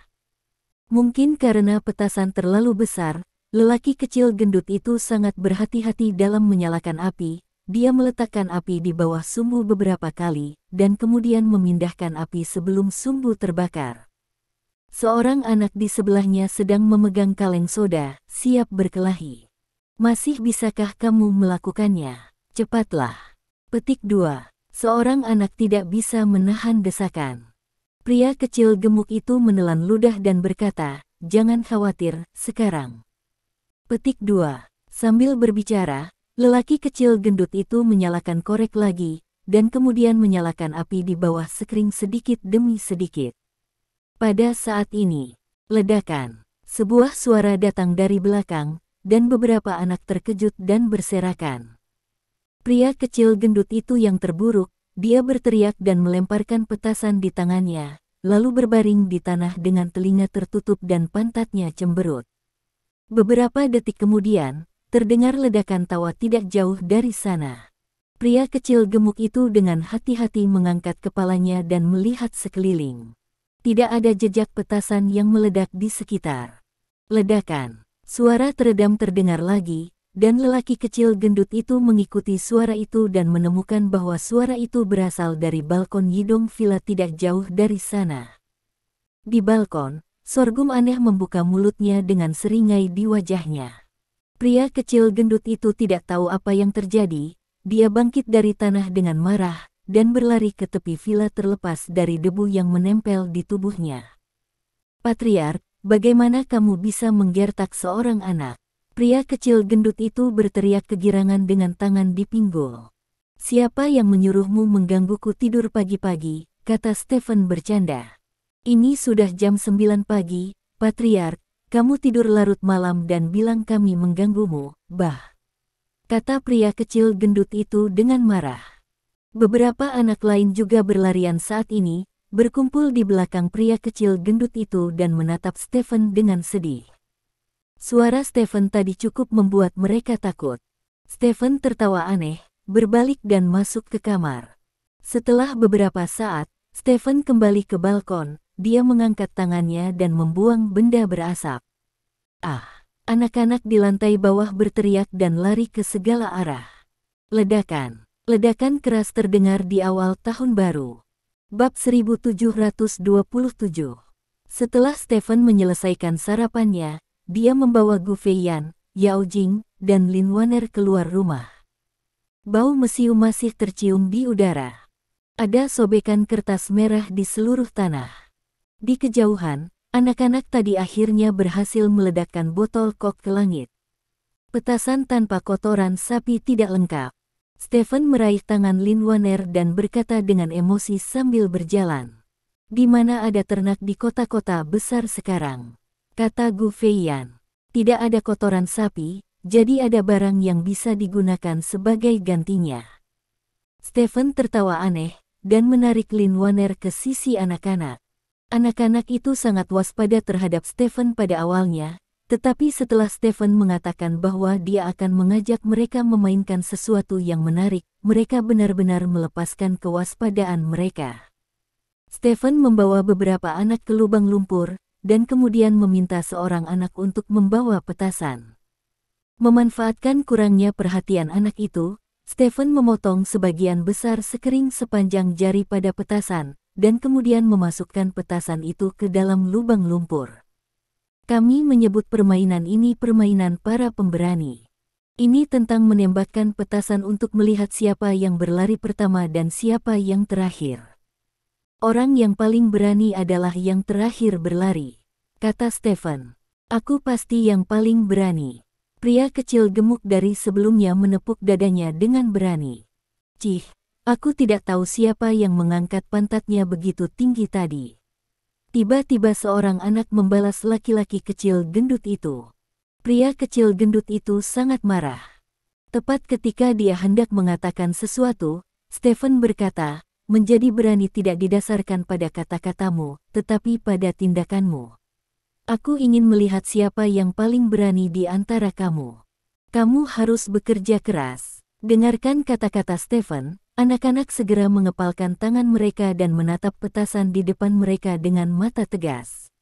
Mungkin karena petasan terlalu besar, lelaki kecil gendut itu sangat berhati-hati dalam menyalakan api. Dia meletakkan api di bawah sumbu beberapa kali, dan kemudian memindahkan api sebelum sumbu terbakar. Seorang anak di sebelahnya sedang memegang kaleng soda, siap berkelahi. Masih bisakah kamu melakukannya? Cepatlah. Petik 2. Seorang anak tidak bisa menahan desakan. Pria kecil gemuk itu menelan ludah dan berkata, "Jangan khawatir, sekarang." Petik 2. Sambil berbicara, lelaki kecil gendut itu menyalakan korek lagi, dan kemudian menyalakan api di bawah sekring sedikit demi sedikit. Pada saat ini, ledakan. Sebuah suara datang dari belakang, dan beberapa anak terkejut dan berserakan. Pria kecil gendut itu yang terburuk, dia berteriak dan melemparkan petasan di tangannya, lalu berbaring di tanah dengan telinga tertutup dan pantatnya cemberut. Beberapa detik kemudian, terdengar ledakan tawa tidak jauh dari sana. Pria kecil gemuk itu dengan hati-hati mengangkat kepalanya dan melihat sekeliling. Tidak ada jejak petasan yang meledak di sekitar. Ledakan. Suara teredam terdengar lagi, dan lelaki kecil gendut itu mengikuti suara itu dan menemukan bahwa suara itu berasal dari balkon Yidong Villa tidak jauh dari sana. Di balkon, sorghum aneh membuka mulutnya dengan seringai di wajahnya. Pria kecil gendut itu tidak tahu apa yang terjadi, dia bangkit dari tanah dengan marah, dan berlari ke tepi villa terlepas dari debu yang menempel di tubuhnya. Patriark, bagaimana kamu bisa menggertak seorang anak? Pria kecil gendut itu berteriak kegirangan dengan tangan di pinggul. Siapa yang menyuruhmu menggangguku tidur pagi-pagi, kata Stephen bercanda. Ini sudah jam 9 pagi, Patriark, kamu tidur larut malam dan bilang kami mengganggumu, bah. Kata pria kecil gendut itu dengan marah. Beberapa anak lain juga berlarian saat ini, berkumpul di belakang pria kecil gendut itu dan menatap Stephen dengan sedih. Suara Stephen tadi cukup membuat mereka takut. Stephen tertawa aneh, berbalik dan masuk ke kamar. Setelah beberapa saat, Stephen kembali ke balkon, dia mengangkat tangannya dan membuang benda berasap. Ah! Anak-anak di lantai bawah berteriak dan lari ke segala arah. Ledakan. Ledakan keras terdengar di awal tahun baru. Bab 1727. Setelah Stephen menyelesaikan sarapannya, dia membawa Gu Feiyan, Yao Jing, dan Lin Wan'er keluar rumah. Bau mesiu masih tercium di udara. Ada sobekan kertas merah di seluruh tanah. Di kejauhan, anak-anak tadi akhirnya berhasil meledakkan botol kok ke langit. Petasan tanpa kotoran sapi tidak lengkap. Stephen meraih tangan Lin Wan'er dan berkata dengan emosi sambil berjalan. Di mana ada ternak di kota-kota besar sekarang? Kata Gu Feiyan. Tidak ada kotoran sapi, jadi ada barang yang bisa digunakan sebagai gantinya. Stephen tertawa aneh, dan menarik Lin Wan'er ke sisi anak-anak. Anak-anak itu sangat waspada terhadap Stephen pada awalnya, tetapi setelah Stephen mengatakan bahwa dia akan mengajak mereka memainkan sesuatu yang menarik, mereka benar-benar melepaskan kewaspadaan mereka. Stephen membawa beberapa anak ke lubang lumpur, dan kemudian meminta seorang anak untuk membawa petasan. Memanfaatkan kurangnya perhatian anak itu, Stephen memotong sebagian besar sekering sepanjang jari pada petasan, dan kemudian memasukkan petasan itu ke dalam lubang lumpur. Kami menyebut permainan ini permainan para pemberani. Ini tentang menembakkan petasan untuk melihat siapa yang berlari pertama dan siapa yang terakhir. Orang yang paling berani adalah yang terakhir berlari, kata Stephen. Aku pasti yang paling berani. Pria kecil gemuk dari sebelumnya menepuk dadanya dengan berani. Cih, aku tidak tahu siapa yang mengangkat pantatnya begitu tinggi tadi. Tiba-tiba seorang anak membalas laki-laki kecil gendut itu. Pria kecil gendut itu sangat marah. Tepat ketika dia hendak mengatakan sesuatu, Stephen berkata, menjadi berani tidak didasarkan pada kata-katamu, tetapi pada tindakanmu. Aku ingin melihat siapa yang paling berani di antara kamu. Kamu harus bekerja keras. Dengarkan kata-kata Stephen. Anak-anak segera mengepalkan tangan mereka dan menatap petasan di depan mereka dengan mata tegas.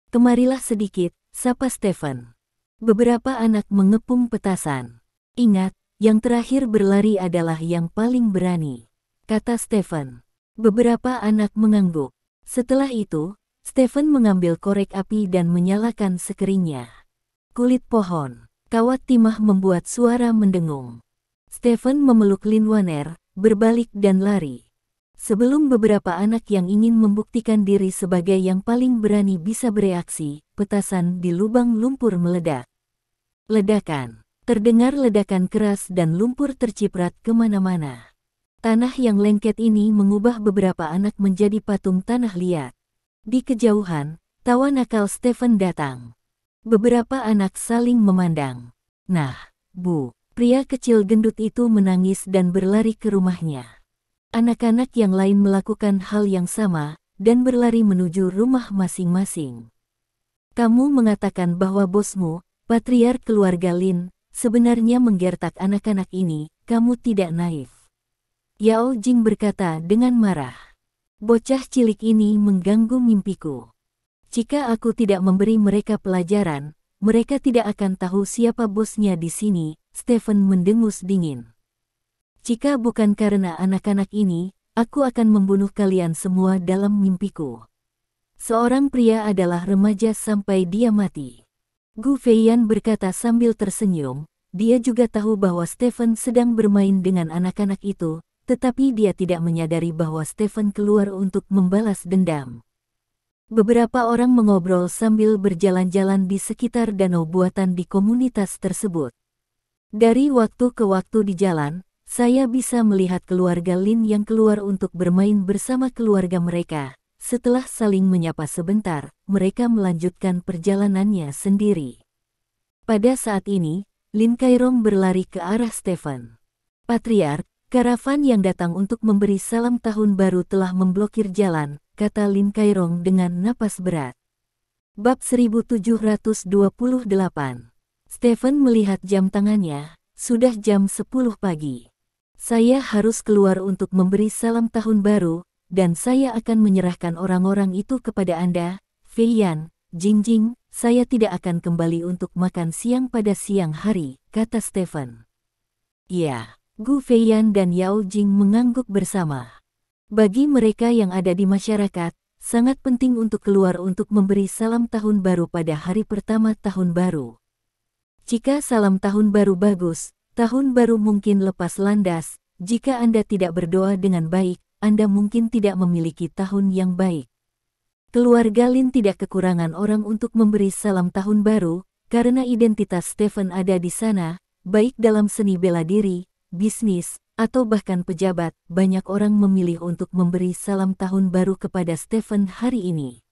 Kemarilah sedikit, sapa Stephen. Beberapa anak mengepung petasan. Ingat, yang terakhir berlari adalah yang paling berani, kata Stephen. Beberapa anak mengangguk. Setelah itu, Stephen mengambil korek api dan menyalakan sekeringnya. Kulit pohon, kawat timah membuat suara mendengung. Stephen memeluk Lin Wan'er, berbalik dan lari. Sebelum beberapa anak yang ingin membuktikan diri sebagai yang paling berani bisa bereaksi, petasan di lubang lumpur meledak. Ledakan. Terdengar ledakan keras dan lumpur terciprat kemana-mana. Tanah yang lengket ini mengubah beberapa anak menjadi patung tanah liat. Di kejauhan, tawa nakal Stephen datang. Beberapa anak saling memandang. Nah, Bu, pria kecil gendut itu menangis dan berlari ke rumahnya. Anak-anak yang lain melakukan hal yang sama, dan berlari menuju rumah masing-masing. Kamu mengatakan bahwa bosmu, patriark keluarga Lin, sebenarnya menggertak anak-anak ini, kamu tidak naif. Yao Jing berkata dengan marah. Bocah cilik ini mengganggu mimpiku. Jika aku tidak memberi mereka pelajaran, mereka tidak akan tahu siapa bosnya di sini, Stephen mendengus dingin. Jika bukan karena anak-anak ini, aku akan membunuh kalian semua dalam mimpiku. Seorang pria adalah remaja sampai dia mati. Gu Feiyan berkata sambil tersenyum, dia juga tahu bahwa Stephen sedang bermain dengan anak-anak itu, tetapi dia tidak menyadari bahwa Stephen keluar untuk membalas dendam. Beberapa orang mengobrol sambil berjalan-jalan di sekitar danau buatan di komunitas tersebut. Dari waktu ke waktu di jalan, saya bisa melihat keluarga Lin yang keluar untuk bermain bersama keluarga mereka. Setelah saling menyapa sebentar, mereka melanjutkan perjalanannya sendiri. Pada saat ini, Lin Kairong berlari ke arah Stephen. Patriark, karavan yang datang untuk memberi salam tahun baru telah memblokir jalan, kata Lin Kairong dengan napas berat. Bab 1728. Stephen melihat jam tangannya, sudah jam 10 pagi. Saya harus keluar untuk memberi salam tahun baru, dan saya akan menyerahkan orang-orang itu kepada Anda, Feiyan, Jingjing, saya tidak akan kembali untuk makan siang pada siang hari, kata Stephen. Ya. Gu Feiyan dan Yao Jing mengangguk bersama. Bagi mereka yang ada di masyarakat, sangat penting untuk keluar untuk memberi salam tahun baru pada hari pertama tahun baru. Jika salam tahun baru bagus, tahun baru mungkin lepas landas. Jika Anda tidak berdoa dengan baik, Anda mungkin tidak memiliki tahun yang baik. Keluarga Lin tidak kekurangan orang untuk memberi salam tahun baru, karena identitas Stephen ada di sana, baik dalam seni bela diri, bisnis, atau bahkan pejabat. Banyak orang memilih untuk memberi salam tahun baru kepada Stephen hari ini.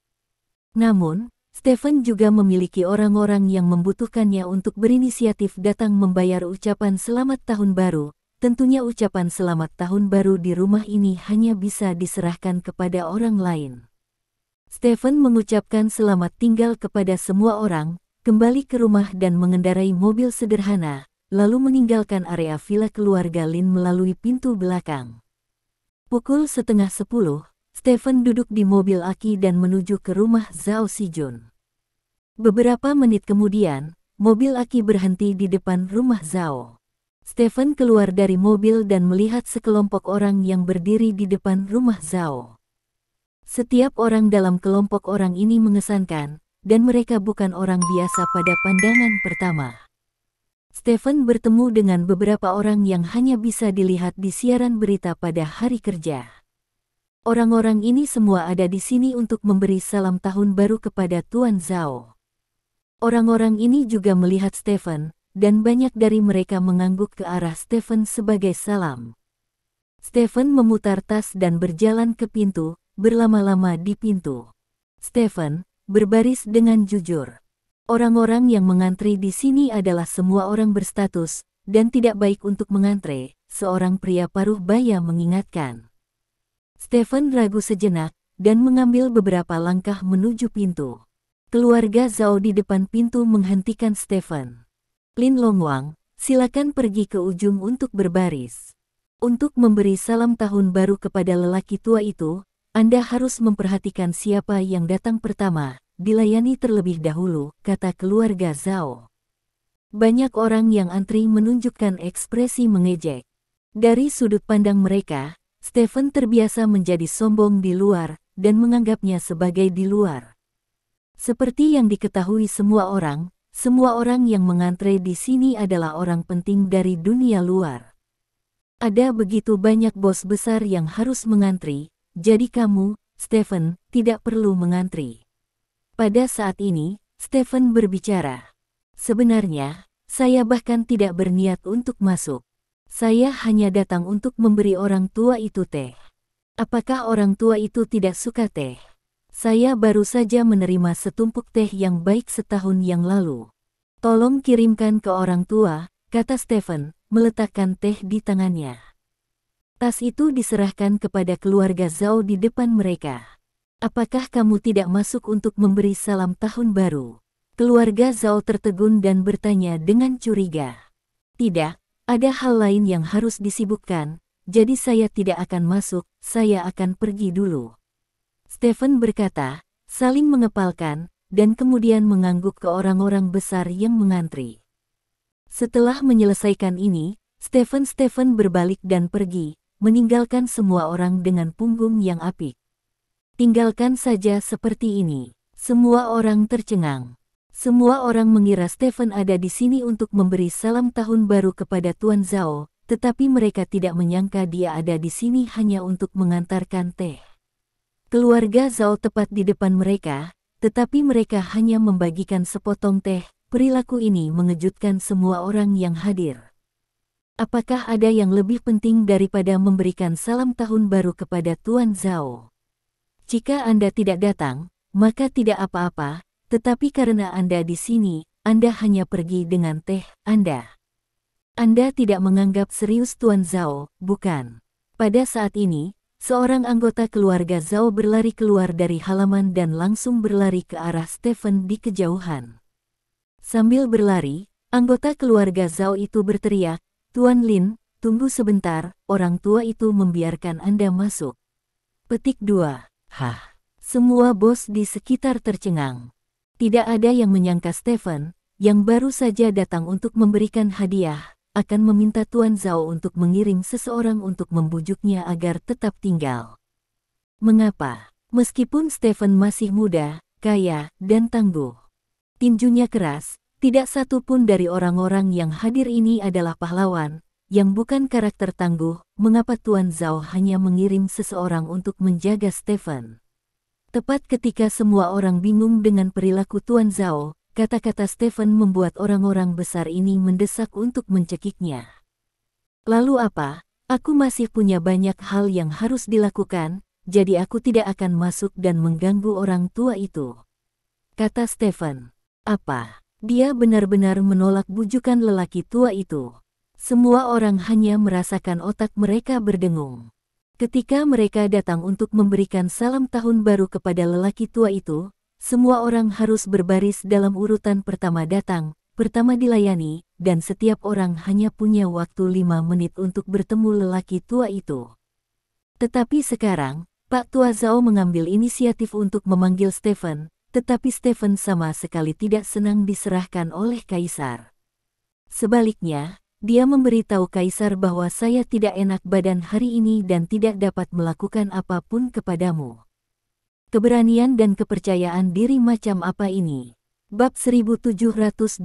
Namun, Stephen juga memiliki orang-orang yang membutuhkannya untuk berinisiatif datang membayar ucapan selamat tahun baru. Tentunya ucapan selamat tahun baru di rumah ini hanya bisa diserahkan kepada orang lain. Stephen mengucapkan selamat tinggal kepada semua orang, kembali ke rumah dan mengendarai mobil sederhana, lalu meninggalkan area villa keluarga Lin melalui pintu belakang. Pukul 9:30, Stephen duduk di mobil Aki dan menuju ke rumah Zhao Sijun. Beberapa menit kemudian, mobil Aki berhenti di depan rumah Zhao. Stephen keluar dari mobil dan melihat sekelompok orang yang berdiri di depan rumah Zhao. Setiap orang dalam kelompok orang ini mengesankan, dan mereka bukan orang biasa pada pandangan pertama. Stephen bertemu dengan beberapa orang yang hanya bisa dilihat di siaran berita pada hari kerja. Orang-orang ini semua ada di sini untuk memberi salam tahun baru kepada Tuan Zhao. Orang-orang ini juga melihat Stephen, dan banyak dari mereka mengangguk ke arah Stephen sebagai salam. Stephen memutar tas dan berjalan ke pintu, berlama-lama di pintu. Stephen berbaris dengan jujur. Orang-orang yang mengantri di sini adalah semua orang berstatus, dan tidak baik untuk mengantre, seorang pria paruh baya mengingatkan. Stephen ragu sejenak, dan mengambil beberapa langkah menuju pintu. Keluarga Zhao di depan pintu menghentikan Stephen. Lin Longwang, silakan pergi ke ujung untuk berbaris. Untuk memberi salam tahun baru kepada lelaki tua itu, Anda harus memperhatikan siapa yang datang pertama, dilayani terlebih dahulu, kata keluarga Zhao. Banyak orang yang antri menunjukkan ekspresi mengejek. Dari sudut pandang mereka, Stephen terbiasa menjadi sombong di luar, dan menganggapnya sebagai di luar. Seperti yang diketahui semua orang yang mengantre di sini adalah orang penting dari dunia luar. Ada begitu banyak bos besar yang harus mengantri, jadi kamu, Stephen, tidak perlu mengantri. Pada saat ini, Stephen berbicara. Sebenarnya, saya bahkan tidak berniat untuk masuk. Saya hanya datang untuk memberi orang tua itu teh. Apakah orang tua itu tidak suka teh? Saya baru saja menerima setumpuk teh yang baik setahun yang lalu. Tolong kirimkan ke orang tua, kata Stephen, meletakkan teh di tangannya. Tas itu diserahkan kepada keluarga Zhao di depan mereka. Apakah kamu tidak masuk untuk memberi salam tahun baru? Keluarga Zhao tertegun dan bertanya dengan curiga. Tidak, ada hal lain yang harus disibukkan, jadi saya tidak akan masuk, saya akan pergi dulu. Stephen berkata, saling mengepalkan, dan kemudian mengangguk ke orang-orang besar yang mengantri. Setelah menyelesaikan ini, Stephen berbalik dan pergi, meninggalkan semua orang dengan punggung yang apik. Tinggalkan saja seperti ini. Semua orang tercengang. Semua orang mengira Stephen ada di sini untuk memberi salam tahun baru kepada Tuan Zhao, tetapi mereka tidak menyangka dia ada di sini hanya untuk mengantarkan teh. Keluarga Zhao tepat di depan mereka, tetapi mereka hanya membagikan sepotong teh. Perilaku ini mengejutkan semua orang yang hadir. Apakah ada yang lebih penting daripada memberikan salam tahun baru kepada Tuan Zhao? Jika Anda tidak datang, maka tidak apa-apa, tetapi karena Anda di sini, Anda hanya pergi dengan teh Anda. Anda tidak menganggap serius Tuan Zhao, bukan? Pada saat ini, seorang anggota keluarga Zhao berlari keluar dari halaman dan langsung berlari ke arah Stephen di kejauhan. Sambil berlari, anggota keluarga Zhao itu berteriak, Tuan Lin, tunggu sebentar, orang tua itu membiarkan Anda masuk. Petik 2. Hah. Semua bos di sekitar tercengang. Tidak ada yang menyangka Stephen, yang baru saja datang untuk memberikan hadiah, akan meminta Tuan Zhao untuk mengirim seseorang untuk membujuknya agar tetap tinggal. Mengapa? Meskipun Stephen masih muda, kaya, dan tangguh, tinjunya keras, tidak satu pun dari orang-orang yang hadir ini adalah pahlawan, yang bukan karakter tangguh. Mengapa Tuan Zhao hanya mengirim seseorang untuk menjaga Stephen? Tepat ketika semua orang bingung dengan perilaku Tuan Zhao, kata-kata Stephen membuat orang-orang besar ini mendesak untuk mencekiknya. Lalu apa? Aku masih punya banyak hal yang harus dilakukan, jadi aku tidak akan masuk dan mengganggu orang tua itu. Kata Stephen. Apa? Dia benar-benar menolak bujukan lelaki tua itu. Semua orang hanya merasakan otak mereka berdengung. Ketika mereka datang untuk memberikan salam tahun baru kepada lelaki tua itu, semua orang harus berbaris dalam urutan pertama datang, pertama dilayani, dan setiap orang hanya punya waktu 5 menit untuk bertemu lelaki tua itu. Tetapi sekarang, Pak Tua Zhao mengambil inisiatif untuk memanggil Stephen, tetapi Stephen sama sekali tidak senang diserahkan oleh Kaisar. Sebaliknya, dia memberitahu Kaisar bahwa saya tidak enak badan hari ini dan tidak dapat melakukan apapun kepadamu. Keberanian dan kepercayaan diri macam apa ini? Bab 1729.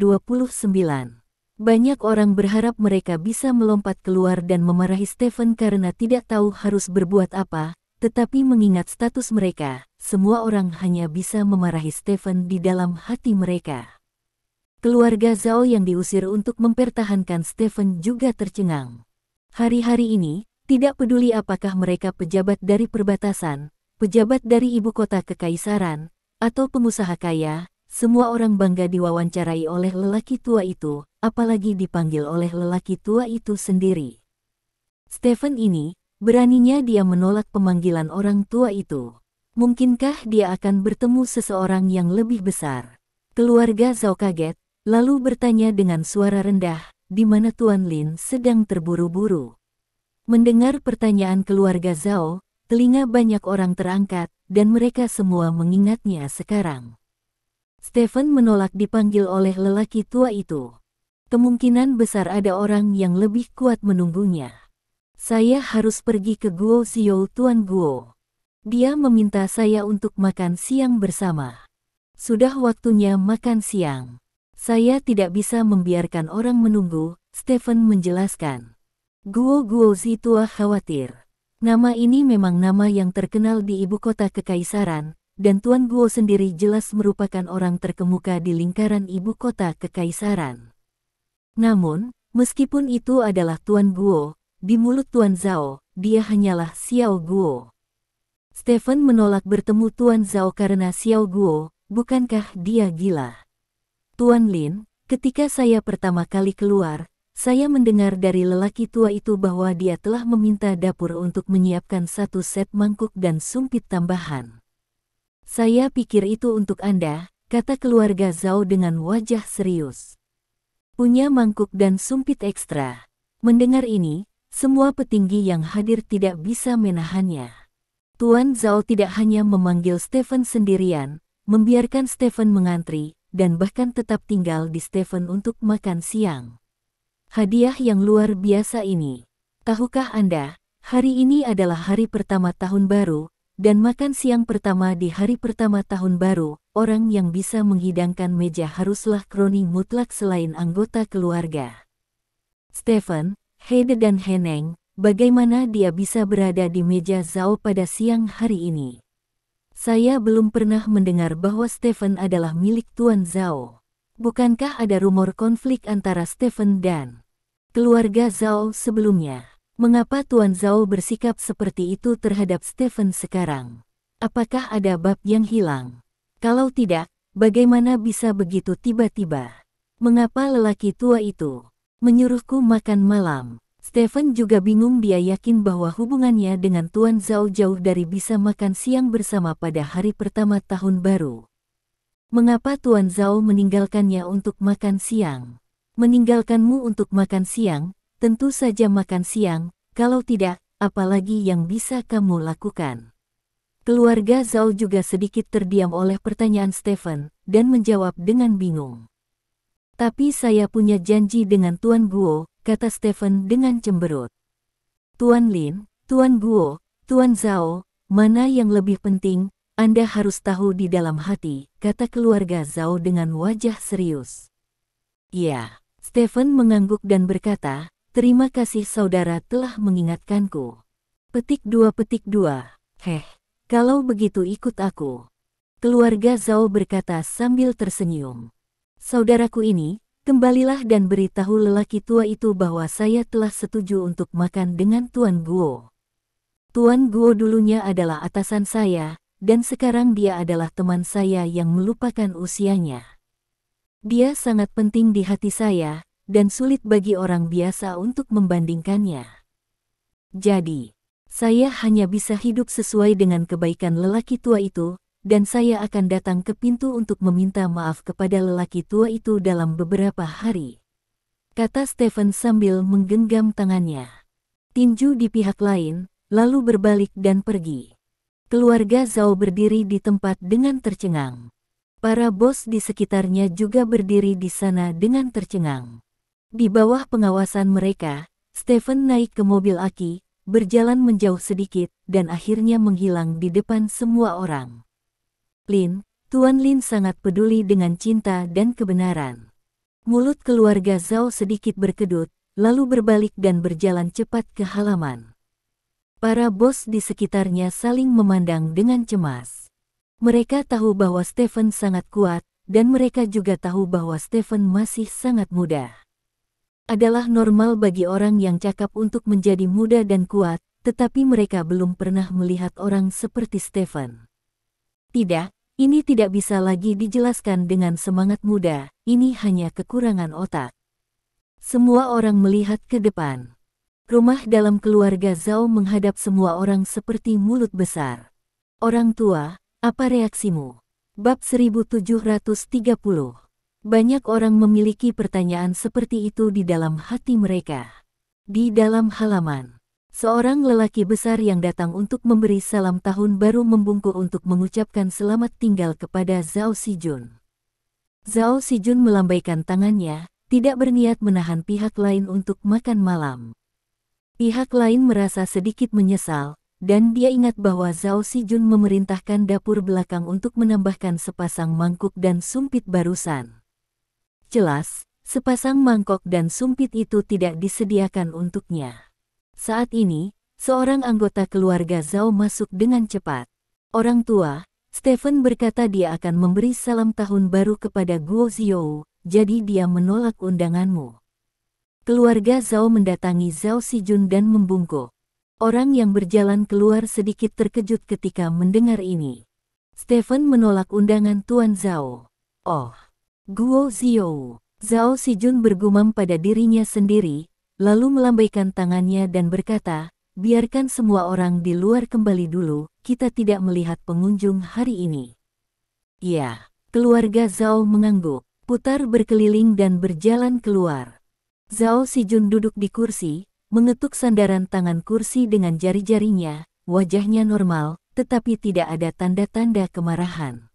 Banyak orang berharap mereka bisa melompat keluar dan memarahi Stephen karena tidak tahu harus berbuat apa, tetapi mengingat status mereka, semua orang hanya bisa memarahi Stephen di dalam hati mereka. Keluarga Zhao yang diusir untuk mempertahankan Stephen juga tercengang. Hari-hari ini, tidak peduli apakah mereka pejabat dari perbatasan, pejabat dari ibu kota kekaisaran, atau pengusaha kaya, semua orang bangga diwawancarai oleh lelaki tua itu, apalagi dipanggil oleh lelaki tua itu sendiri. Stephen ini, beraninya dia menolak pemanggilan orang tua itu. Mungkinkah dia akan bertemu seseorang yang lebih besar? Keluarga Zhao kaget, lalu bertanya dengan suara rendah, di mana Tuan Lin sedang terburu-buru. Mendengar pertanyaan keluarga Zhao, telinga banyak orang terangkat, dan mereka semua mengingatnya sekarang. Stephen menolak dipanggil oleh lelaki tua itu. Kemungkinan besar ada orang yang lebih kuat menunggunya. Saya harus pergi ke Guo Xiao Tuan Guo. Dia meminta saya untuk makan siang bersama. Sudah waktunya makan siang. Saya tidak bisa membiarkan orang menunggu, Stephen menjelaskan. Guo Zi tua khawatir. Nama ini memang nama yang terkenal di ibu kota kekaisaran, dan Tuan Guo sendiri jelas merupakan orang terkemuka di lingkaran ibu kota kekaisaran. Namun, Meskipun itu adalah Tuan Guo, di mulut Tuan Zhao, dia hanyalah Xiao Guo. Stephen menolak bertemu Tuan Zhao karena Xiao Guo, bukankah dia gila? Tuan Lin, ketika saya pertama kali keluar, saya mendengar dari lelaki tua itu bahwa dia telah meminta dapur untuk menyiapkan satu set mangkuk dan sumpit tambahan. Saya pikir itu untuk Anda, kata keluarga Zhao dengan wajah serius. Punya mangkuk dan sumpit ekstra. Mendengar ini, semua petinggi yang hadir tidak bisa menahannya. Tuan Zhao tidak hanya memanggil Stephen sendirian, membiarkan Stephen mengantri, dan bahkan tetap tinggal di Stephen untuk makan siang. Hadiah yang luar biasa ini. Tahukah Anda, hari ini adalah hari pertama tahun baru, dan makan siang pertama di hari pertama tahun baru, orang yang bisa menghidangkan meja haruslah kroni mutlak selain anggota keluarga. Stephen, Heide dan Heneng, bagaimana dia bisa berada di meja Zhao pada siang hari ini? Saya belum pernah mendengar bahwa Stephen adalah milik Tuan Zhao. Bukankah ada rumor konflik antara Stephen dan keluarga Zhao sebelumnya? Mengapa Tuan Zhao bersikap seperti itu terhadap Stephen sekarang? Apakah ada bab yang hilang? Kalau tidak, bagaimana bisa begitu tiba-tiba? Mengapa lelaki tua itu menyuruhku makan malam? Stephen juga bingung. Dia yakin bahwa hubungannya dengan Tuan Zhao jauh dari bisa makan siang bersama pada hari pertama tahun baru. Mengapa Tuan Zhao meninggalkannya untuk makan siang? Meninggalkanmu untuk makan siang, tentu saja makan siang, kalau tidak, apalagi yang bisa kamu lakukan? Keluarga Zhao juga sedikit terdiam oleh pertanyaan Stephen, dan menjawab dengan bingung. Tapi saya punya janji dengan Tuan Guo, kata Stephen dengan cemberut. Tuan Lin, Tuan Guo, Tuan Zhao, mana yang lebih penting, Anda harus tahu di dalam hati, kata keluarga Zhao dengan wajah serius. Ya, Stephen mengangguk dan berkata, terima kasih saudara telah mengingatkanku. Petik 2. Kalau begitu ikut aku. Keluarga Zhao berkata sambil tersenyum. Saudaraku ini, kembalilah dan beritahu lelaki tua itu bahwa saya telah setuju untuk makan dengan Tuan Guo. Tuan Guo dulunya adalah atasan saya, dan sekarang dia adalah teman saya yang melupakan usianya. Dia sangat penting di hati saya, dan sulit bagi orang biasa untuk membandingkannya. Jadi, saya hanya bisa hidup sesuai dengan kebaikan lelaki tua itu, dan saya akan datang ke pintu untuk meminta maaf kepada lelaki tua itu dalam beberapa hari, kata Stephen sambil menggenggam tangannya. Tinju di pihak lain, lalu berbalik dan pergi. Keluarga Zhao berdiri di tempat dengan tercengang. Para bos di sekitarnya juga berdiri di sana dengan tercengang. Di bawah pengawasan mereka, Stephen naik ke mobil aki, berjalan menjauh sedikit, dan akhirnya menghilang di depan semua orang. Lin, Tuan Lin sangat peduli dengan cinta dan kebenaran. Mulut keluarga Zhao sedikit berkedut, lalu berbalik dan berjalan cepat ke halaman. Para bos di sekitarnya saling memandang dengan cemas. Mereka tahu bahwa Stephen sangat kuat, dan mereka juga tahu bahwa Stephen masih sangat muda. Adalah normal bagi orang yang cakap untuk menjadi muda dan kuat, tetapi mereka belum pernah melihat orang seperti Stephen. Tidak. Ini tidak bisa lagi dijelaskan dengan semangat muda, ini hanya kekurangan otak. Semua orang melihat ke depan. Rumah dalam keluarga Zhao menghadap semua orang seperti mulut besar. Orang tua, apa reaksimu? Bab 1730. Banyak orang memiliki pertanyaan seperti itu di dalam hati mereka. Di dalam halaman, seorang lelaki besar yang datang untuk memberi salam tahun baru membungkuk untuk mengucapkan selamat tinggal kepada Zhao Xijun. Zhao Xijun melambaikan tangannya, tidak berniat menahan pihak lain untuk makan malam. Pihak lain merasa sedikit menyesal, dan dia ingat bahwa Zhao Xijun memerintahkan dapur belakang untuk menambahkan sepasang mangkuk dan sumpit barusan. Jelas, sepasang mangkok dan sumpit itu tidak disediakan untuknya. Saat ini, seorang anggota keluarga Zhao masuk dengan cepat. Orang tua, Stephen berkata dia akan memberi salam tahun baru kepada Guo Zhou, jadi dia menolak undanganmu. Keluarga Zhao mendatangi Zhao Sijun dan membungkuk. Orang yang berjalan keluar sedikit terkejut ketika mendengar ini. Stephen menolak undangan Tuan Zhao. Oh, Guo Xiao. Zhao Sijun bergumam pada dirinya sendiri, lalu melambaikan tangannya dan berkata, biarkan semua orang di luar kembali dulu, kita tidak melihat pengunjung hari ini. Ya, keluarga Zhao mengangguk, putar berkeliling dan berjalan keluar. Zhao Sijun duduk di kursi, mengetuk sandaran tangan kursi dengan jari-jarinya, wajahnya normal, tetapi tidak ada tanda-tanda kemarahan.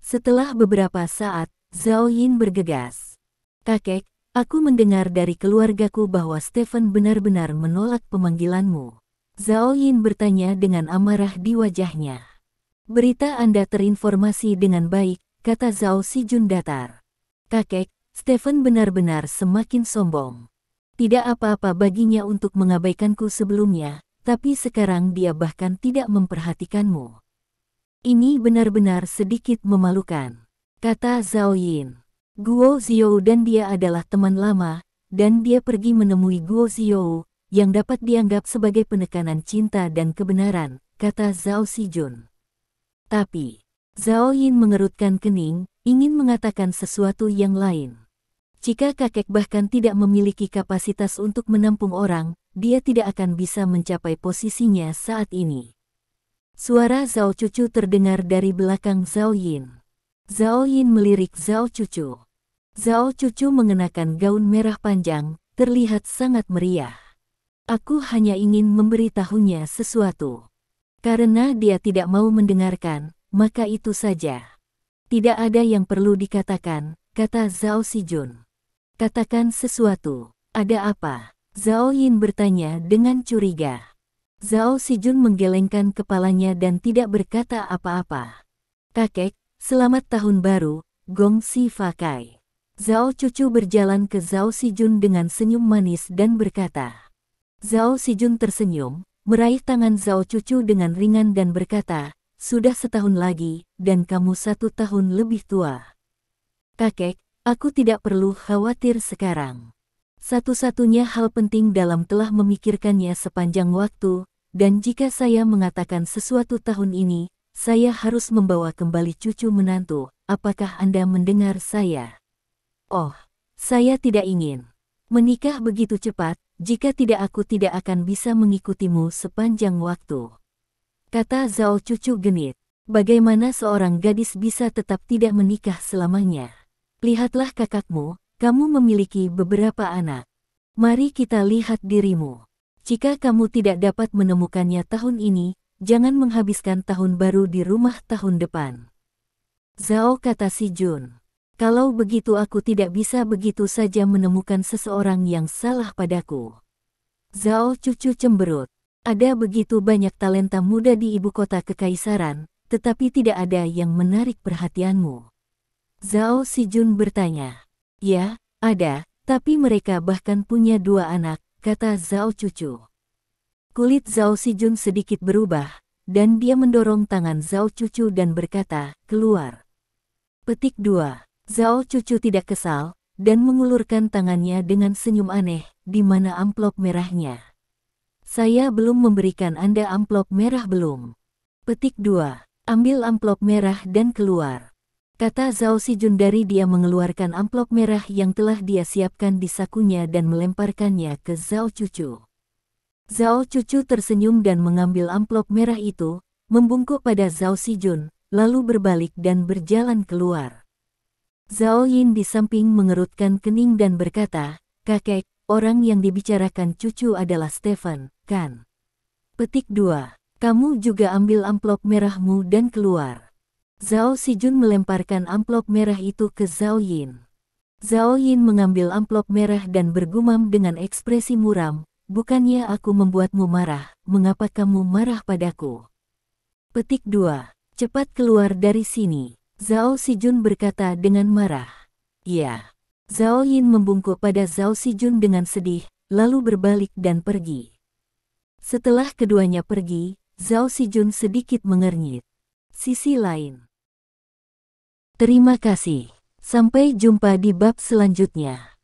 Setelah beberapa saat, Zhao Yin bergegas. Kakek, aku mendengar dari keluargaku bahwa Stephen benar-benar menolak pemanggilanmu. Zhao Yin bertanya dengan amarah di wajahnya. Berita Anda terinformasi dengan baik, kata Zhao Sijun datar. Kakek, Stephen benar-benar semakin sombong. Tidak apa-apa baginya untuk mengabaikanku sebelumnya, tapi sekarang dia bahkan tidak memperhatikanmu. Ini benar-benar sedikit memalukan, kata Zhao Yin. Guo Xiao dan dia adalah teman lama, dan dia pergi menemui Guo Xiao, yang dapat dianggap sebagai penekanan cinta dan kebenaran, kata Zhao Sijun. Tapi, Zhao Yin mengerutkan kening, ingin mengatakan sesuatu yang lain. Jika kakek bahkan tidak memiliki kapasitas untuk menampung orang, dia tidak akan bisa mencapai posisinya saat ini. Suara Zhao Cucu terdengar dari belakang Zhao Yin. Zhao Yin melirik Zhao Cucu. Zhao Cucu mengenakan gaun merah panjang, terlihat sangat meriah. Aku hanya ingin memberitahunya sesuatu. Karena dia tidak mau mendengarkan, maka itu saja. Tidak ada yang perlu dikatakan, kata Zhao Sijun. Katakan sesuatu. Ada apa? Zhao Yin bertanya dengan curiga. Zhao Sijun menggelengkan kepalanya dan tidak berkata apa-apa. Kakek, selamat tahun baru, Gong Si Fakai. Zhao Cucu berjalan ke Zhao Sijun dengan senyum manis dan berkata. Zhao Sijun tersenyum, meraih tangan Zhao Cucu dengan ringan dan berkata, sudah setahun lagi, dan kamu 1 tahun lebih tua. Kakek, aku tidak perlu khawatir sekarang. Satu-satunya hal penting dalam telah memikirkannya sepanjang waktu, dan jika saya mengatakan sesuatu tahun ini, saya harus membawa kembali cucu menantu, apakah Anda mendengar saya? Oh, saya tidak ingin menikah begitu cepat, jika tidak aku tidak akan bisa mengikutimu sepanjang waktu. Kata Zhao Cucu genit, bagaimana seorang gadis bisa tetap tidak menikah selamanya? Lihatlah kakakmu, kamu memiliki beberapa anak. Mari kita lihat dirimu. Jika kamu tidak dapat menemukannya tahun ini, jangan menghabiskan tahun baru di rumah tahun depan. Zhao, kata si Jun. Kalau begitu aku tidak bisa begitu saja menemukan seseorang yang salah padaku. Zhao Cucu cemberut. Ada begitu banyak talenta muda di ibu kota kekaisaran, tetapi tidak ada yang menarik perhatianmu. Zhao Sijun bertanya. Ya, ada, tapi mereka bahkan punya 2 anak, kata Zhao Cucu. Kulit Zhao Sijun sedikit berubah, dan dia mendorong tangan Zhao Cucu dan berkata, keluar. Petik 2. Zhao Cucu tidak kesal, dan mengulurkan tangannya dengan senyum aneh, di mana amplop merahnya. Saya belum memberikan Anda amplop merah belum. Petik 2. Ambil amplop merah dan keluar. Kata Zhao Sijun dari dia mengeluarkan amplop merah yang telah dia siapkan di sakunya dan melemparkannya ke Zhao Cucu. Zhao Cucu tersenyum dan mengambil amplop merah itu, membungkuk pada Zhao Sijun, lalu berbalik dan berjalan keluar. Zhao Yin di samping mengerutkan kening dan berkata, kakek, orang yang dibicarakan cucu adalah Stephen, kan? Petik 2. Kamu juga ambil amplop merahmu dan keluar. Zhao Sijun melemparkan amplop merah itu ke Zhao Yin. Zhao Yin mengambil amplop merah dan bergumam dengan ekspresi muram, bukannya aku membuatmu marah, mengapa kamu marah padaku? Petik 2. Cepat keluar dari sini. Zhao Sijun berkata dengan marah. Ya. Zhao Yin membungkuk pada Zhao Sijun dengan sedih, lalu berbalik dan pergi. Setelah keduanya pergi, Zhao Sijun sedikit mengernyit. Sisi lain. Terima kasih. Sampai jumpa di bab selanjutnya.